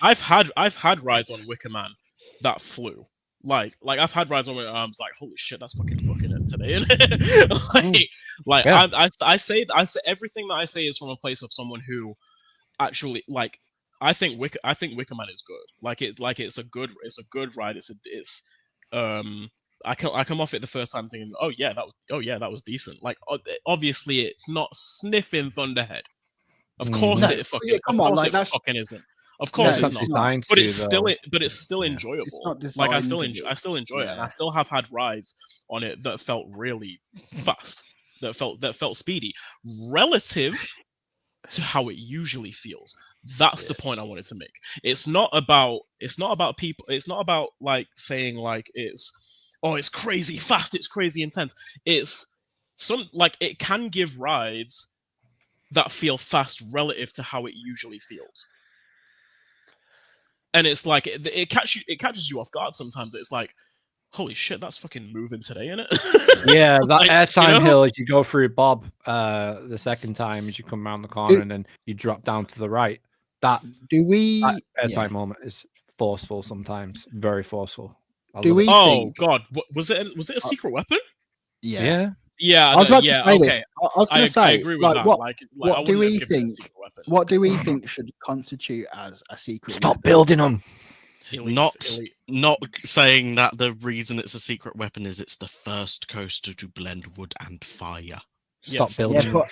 I've had rides on Wickerman that flew. Like I've had rides on where I was like, holy shit, that's fucking booking it today. I say everything that I say is from a place of someone who actually like. I think Wickerman is good. It's a good ride. I come off it the first time thinking, that was decent. Like obviously it's not sniffing Thunderhead. Of course it fucking isn't. Of course it's not. But it's still enjoyable. Like I still enjoy it, and I still have had rides on it that felt really fast, that felt speedy, relative to how it usually feels. That's the point I wanted to make. It's not about people. It's not about like saying like it's crazy fast, it's crazy intense. It's it can give rides that feel fast relative to how it usually feels. And it's like it catches you off guard sometimes. It's like, holy shit, that's fucking moving today, isn't it? Yeah, that airtime hill as you go through Bob the second time as you come around the corner and then you drop down to the right. That airtime moment is forceful sometimes, very forceful. God, was it a secret weapon? Yeah. Yeah, I was about to say this. I was going to say, I agree with that. What do we think? What do we think should constitute as a secret? Stop building them. Not saying that the reason it's a secret weapon is it's the first coaster to blend wood and fire. Stop building. Yeah,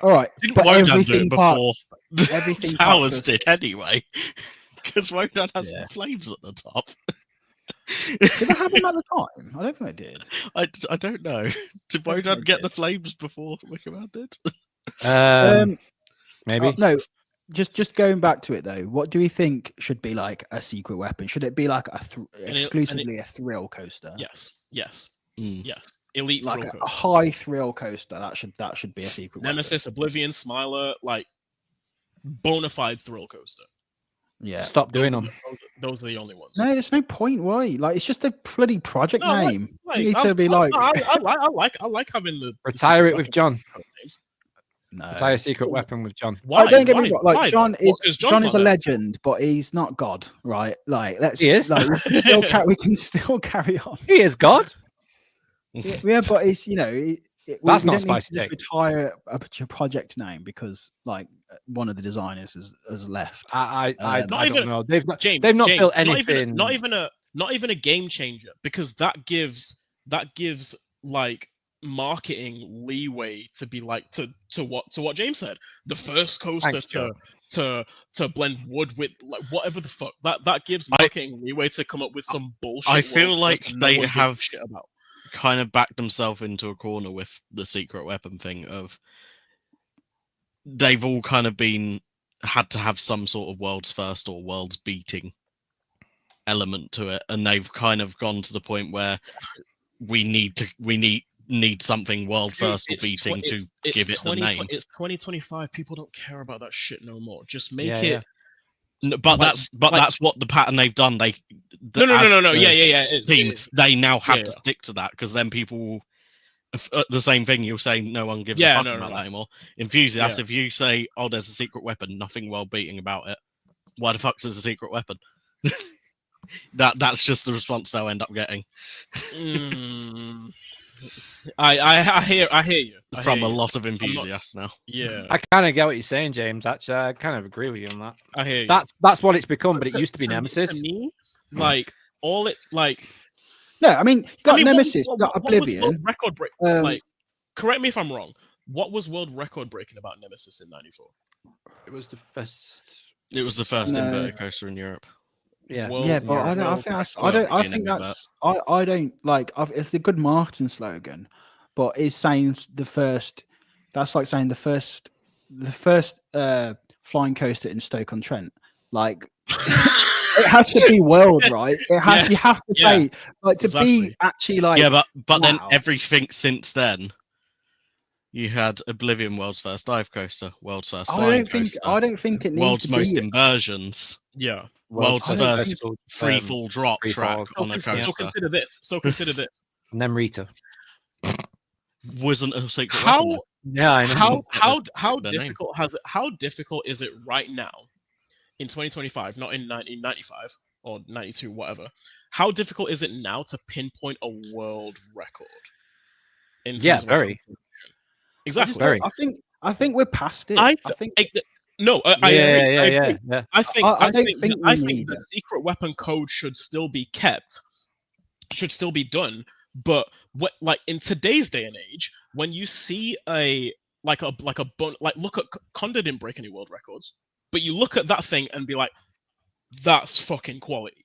all right, didn't Wodan do it before everything Towers did anyway? Because Wodan has the flames at the top. Did that happen at the time? I don't think they did. I don't know. Did Wodan get the flames before Wickerman did? Maybe. No, just going back to it though. What do we think should be like a secret weapon? Should it be like exclusively a thrill coaster? Yes. Mm. Yes. Elite Like thrill a coaster. high thrill coaster. That should be a secret weapon. Nemesis, Oblivion, Smiler, like bona fide thrill coaster. Yeah. Stop doing them. Those are the only ones. No, there's no point. Why? Like, it's just a bloody project No, name. You need to be I like having the Retire the it with John. names. no. Retire secret weapon with John. Why? Don't get me Why? wrong. Like Why? John Well, is 'cause John John's is a not there. legend, but he's not God, right? Like, let's He is. like we can still carry on. He is God. Yeah, but it's That's not don't need spicy to just take. retire a project name because like one of the designers has left. I Not don't even- know. They've not James, built James, anything. Not even a game changer, because that gives like marketing leeway to be like to what James said. The first coaster Thanks, Joe. to blend wood with like whatever the fuck. That gives marketing leeway to come up with some bullshit. I feel world like that they one gives a have shit about. kind of backed themselves into a corner with the secret weapon thing of they've all kind of had to have some sort of world's first or world's beating element to it, and they've kind of gone to the point where we need something world first or beating to give it the name. It's 2025. People don't care about that shit no more. Just make Yeah, it. yeah. No, but like- that's what the pattern they've done. No. as Yeah. the It team, is. they now have Yeah, to yeah. stick to that because then people will, the same thing. You'll say no one gives Yeah, a fuck no, about no. that anymore. Enthusiasts, Yeah. if you say, "Oh, there's a secret weapon," nothing world beating about it. Why the fuck's there's a secret weapon? That's just the response they'll end up getting I hear you. from a lot of enthusiasts now. Yeah, I kind of get what you're saying, James. Actually, I kind of agree with you on that. I hear you. That's what it's become, but it To- used to be to Nemesis. me, like all it like. No, I mean you got I mean, Nemesis, what- you got what was Oblivion. world record break. Um, Like, correct me if I'm wrong. What was world record breaking about Nemesis in '94? It was the first. It was the first No. inverted coaster in Europe. Yeah. Yeah, but I don't. I think that's. I don't. I think that's. I don't like. It's a good marketing slogan, but it's saying the first. That's like saying the first flying coaster in Stoke-on-Trent. Like, it has to be world, right? It has. Yeah, You have to yeah, say like to be exactly. actually like. Yeah, but then wow. everything since then, you had Oblivion, world's first dive coaster, world's first I flying don't think. coaster, I don't think it needs world's to most be. inversions, Yeah. world's I don't first free fall drop free track fall. on a So coaster. consider this. So consider this. And then Rita. Wasn't a secret weapon. How Yeah, I know. how The name. difficult how difficult is it right now in 2025, not in 1995 or 92, whatever? How difficult is it now to pinpoint a world record? In Yeah, terms of very. exactly. Very. I think we're past it. I I think. No, I agree. I agree. Yeah. I think I don't think think I we think need the it. secret weapon code should still be kept, should still be done. But what, like in today's day and age, when you see look at Conda didn't break any world records, but you look at that thing and be like, that's fucking quality.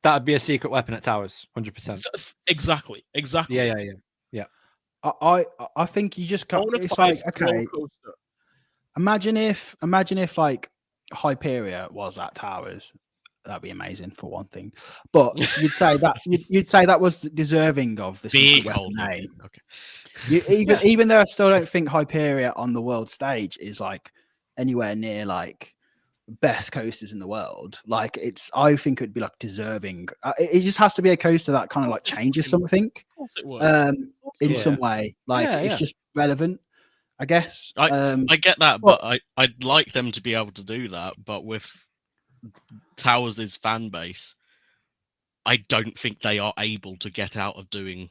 That'd be a secret weapon at Towers, 100%. Exactly. Yeah. I think you just can't. It's like, okay. Imagine if like Hyperia was at Towers, that'd be amazing for one thing. But you'd say that was deserving of the Big secret hole. weapon name. Okay. Even though I still don't think Hyperia on the world stage is like anywhere near like best coasters in the world. Like I think it'd be like deserving. It just has to be a coaster that kind of like changes something Of course it would. in Yeah. some way. Like Yeah, it's yeah. just relevant, I guess. I get that, well- but I'd like them to be able to do that. But with Towers' fan base, I don't think they are able to get out of doing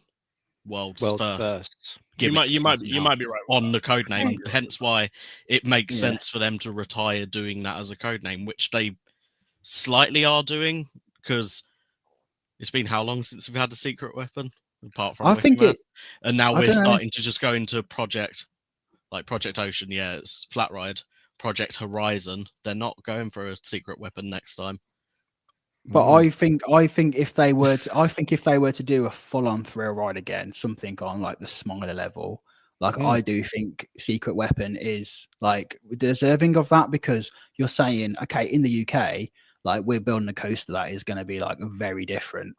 world's World first. first. you might gimmicks be now right with on that. the code name. Hence why it makes Yeah. sense for them to retire doing that as a code name, which they slightly are doing because it's been how long since we've had a secret weapon apart from I think Wicker Man? it. And now I we're don't know. starting to just go into Project Ocean. Yeah, it's Flat Ride. Project Horizon. They're not going for a secret weapon next time. But I think if they were to do a full-on thrill ride again, something on like the smaller level, like I do think Secret Weapon is like deserving of that, because you're saying, okay, in the UK, like we're building a coaster that is going to be like very different.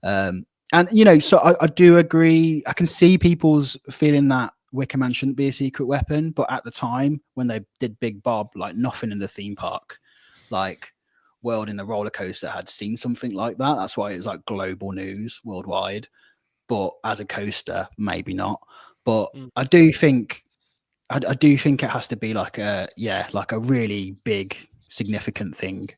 And so I do agree. I can see people's feeling that Wicker Man shouldn't be a secret weapon, but at the time when they did Big Bob, like nothing in the theme park, like world in the roller coaster had seen something like that. That's why it's like global news worldwide. But as a coaster, maybe not. But I do think it has to be like a really big, significant thing.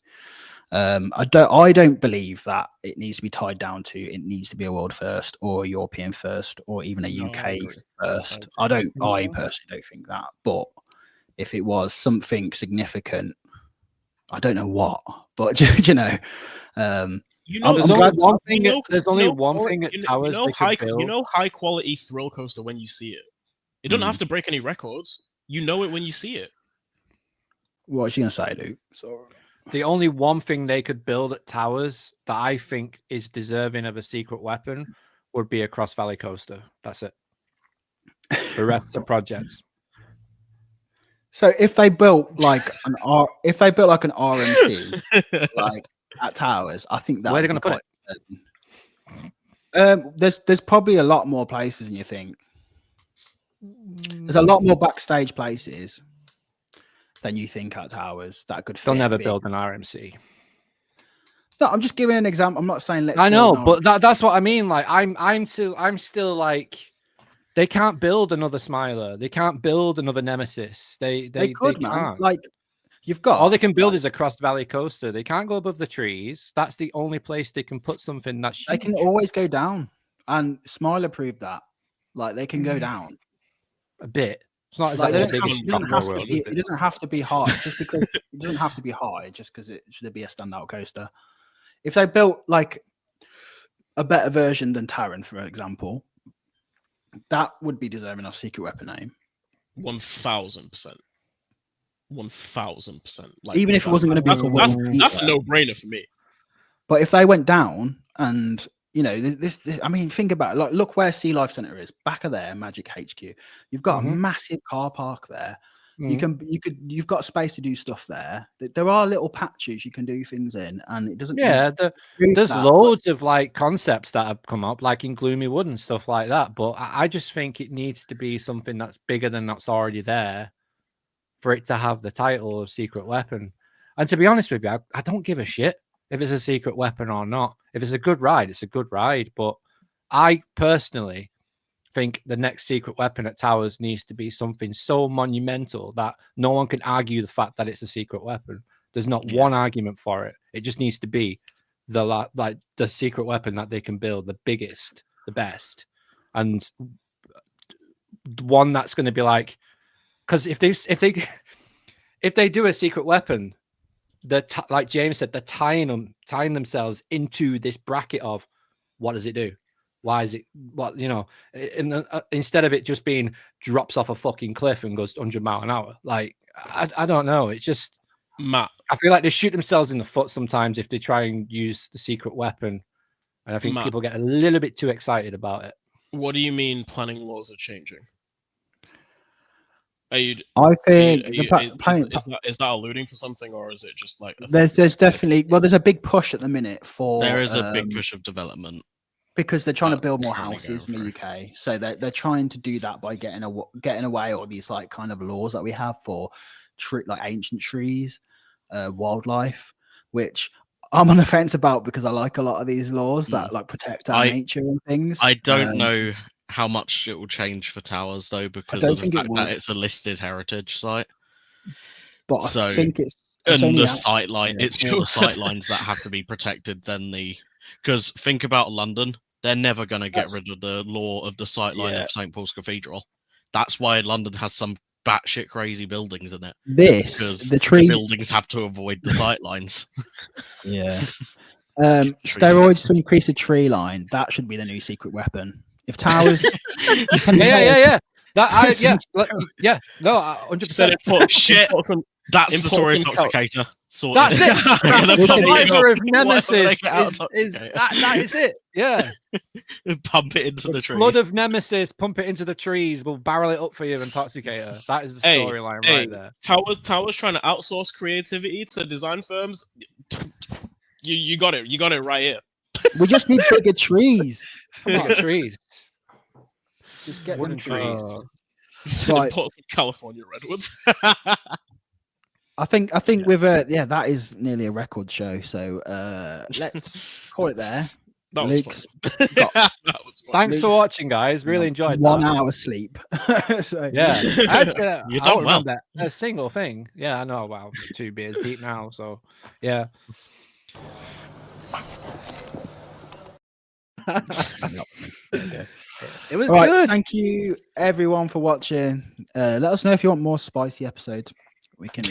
I don't believe that it needs to be tied down to it needs to be a world first or a European first or even a UK first. I personally don't think that. But if it was something significant, I don't know what, but there's only one thing at Towers. High quality thrill coaster when you see it. It doesn't have to break any records. You know it when you see it. What's she gonna say, Luke? Sorry. The only one thing they could build at Towers that I think is deserving of a secret weapon would be a Cross Valley coaster. That's it. The rest of projects. So if they built like an RMC like at Towers, I think that where are they going to put it? There's probably a lot more places than you think. There's a lot more backstage places than you think at Towers that could fit. They'll never build an RMC. No, I'm just giving an example. I'm not saying let's. I know, but that's what I mean. Like I'm still like, they can't build another Smiler. They can't build another Nemesis. They could, they man. Can't. Like you've got all they can build is a Cross Valley coaster. They can't go above the trees. That's the only place they can put something that's huge. They can always go down, and Smiler proved that. Like they can go down a bit. It's not like it doesn't have to be high just because it doesn't have to be high just because it should be a standout coaster. If they built like a better version than Taron, for example, that would be deserving of secret weapon name. 1000%. 1000%. Like, even if it wasn't going to be that's a no-brainer for me. But if they went down and this I mean, think about it. Like, look where Sea Life Center is. Back of there, Magic HQ. You've got a massive car park there. You've got space to do stuff there. There are little patches you can do things in, and it doesn't. Yeah, there's loads of like concepts that have come up, like in Gloomy Wood and stuff like that. But I just think it needs to be something that's bigger than that's already there, for it to have the title of secret weapon. And to be honest with you, I don't give a shit if it's a secret weapon or not. If it's a good ride, it's a good ride. But I personally think the next secret weapon at Towers needs to be something so monumental that no one can argue the fact that it's a secret weapon. There's not one argument for it. It just needs to be the secret weapon that they can build, the biggest, the best, and one that's going to be like, because if they do a secret weapon, like James said, they're tying themselves into this bracket of what does it do? Why is it instead of it just being drops off a fucking cliff and goes 100 miles an hour? Like, I don't know. It's just, Matt, I feel like they shoot themselves in the foot sometimes if they try and use the secret weapon. And I think people get a little bit too excited about it. What do you mean planning laws are changing? I think is that alluding to something, or is it just like there's definitely there's a big push at the minute for there is a big push of development because they're trying to build more houses in the UK, so they're trying to do that by getting away all these like kind of laws that we have for like ancient trees, wildlife, which I'm on the fence about because I like a lot of these laws that like protect our nature and things. I don't know how much it will change for Towers though, because of the fact that it's a listed heritage site. But I think it's the sightline. It's more the sightlines that have to be protected than because think about London. They're never going to get rid of the law of the sightline of St. Paul's Cathedral. That's why London has some batshit crazy buildings in it. Because the buildings have to avoid the sightlines. Steroids to increase the tree line. That should be the new secret weapon. If Towers, yeah. No, 100%. Shit, that's the Story Intoxicator. sorted. That's it. The survivor of Nemesis That is it. Yeah. Pump it into the trees. Blood of Nemesis, pump it into the trees. We'll barrel it up for you, Intoxicator. That is the storyline right there. Towers trying to outsource creativity to design firms. You got it. You got it right here. We just need bigger trees. Bigger trees. Just get Wooden them trees. Right. Imports of California redwoods. I think with that is nearly a record show. So let's call it there. That was fun. Thanks for watching, guys. Really enjoyed 1 hour sleep. So yeah, actually, you done well. That a single thing. Yeah, I know. Wow, 2 beers deep now. So yeah. It was right, good. Thank you everyone for watching. Let us know if you want more spicy episodes. We can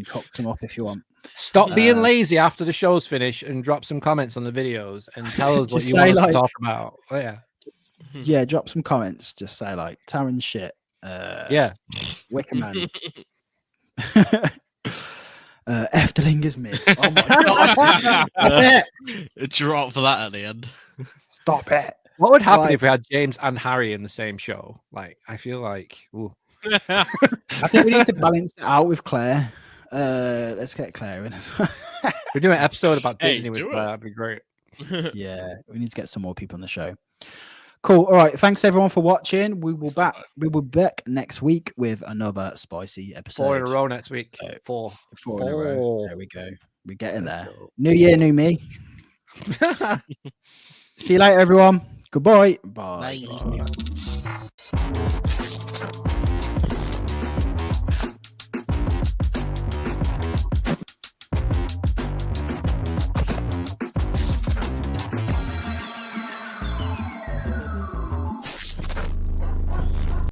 cook them up if you want. Stop being lazy after the show's finished and drop some comments on the videos and tell us what you want to talk about. Oh, yeah. Yeah, drop some comments. Just say like Taran shit. Yeah. Wicker Man. Efteling is mid. Oh my god. Drop for that at the end. Stop it. What would happen if we had James and Harry in the same show? Like, I feel like I think we need to balance it out with Claire. Let's get Claire in. We're doing an episode about Disney with Claire. That'd be great. Yeah, we need to get some more people on the show. Cool. All right. Thanks everyone for watching. We will be back next week with another spicy episode. 4 in a row next week. Four in a row. There we go. We're getting there. New year, new me. See you later, everyone. Goodbye. Bye. Bye.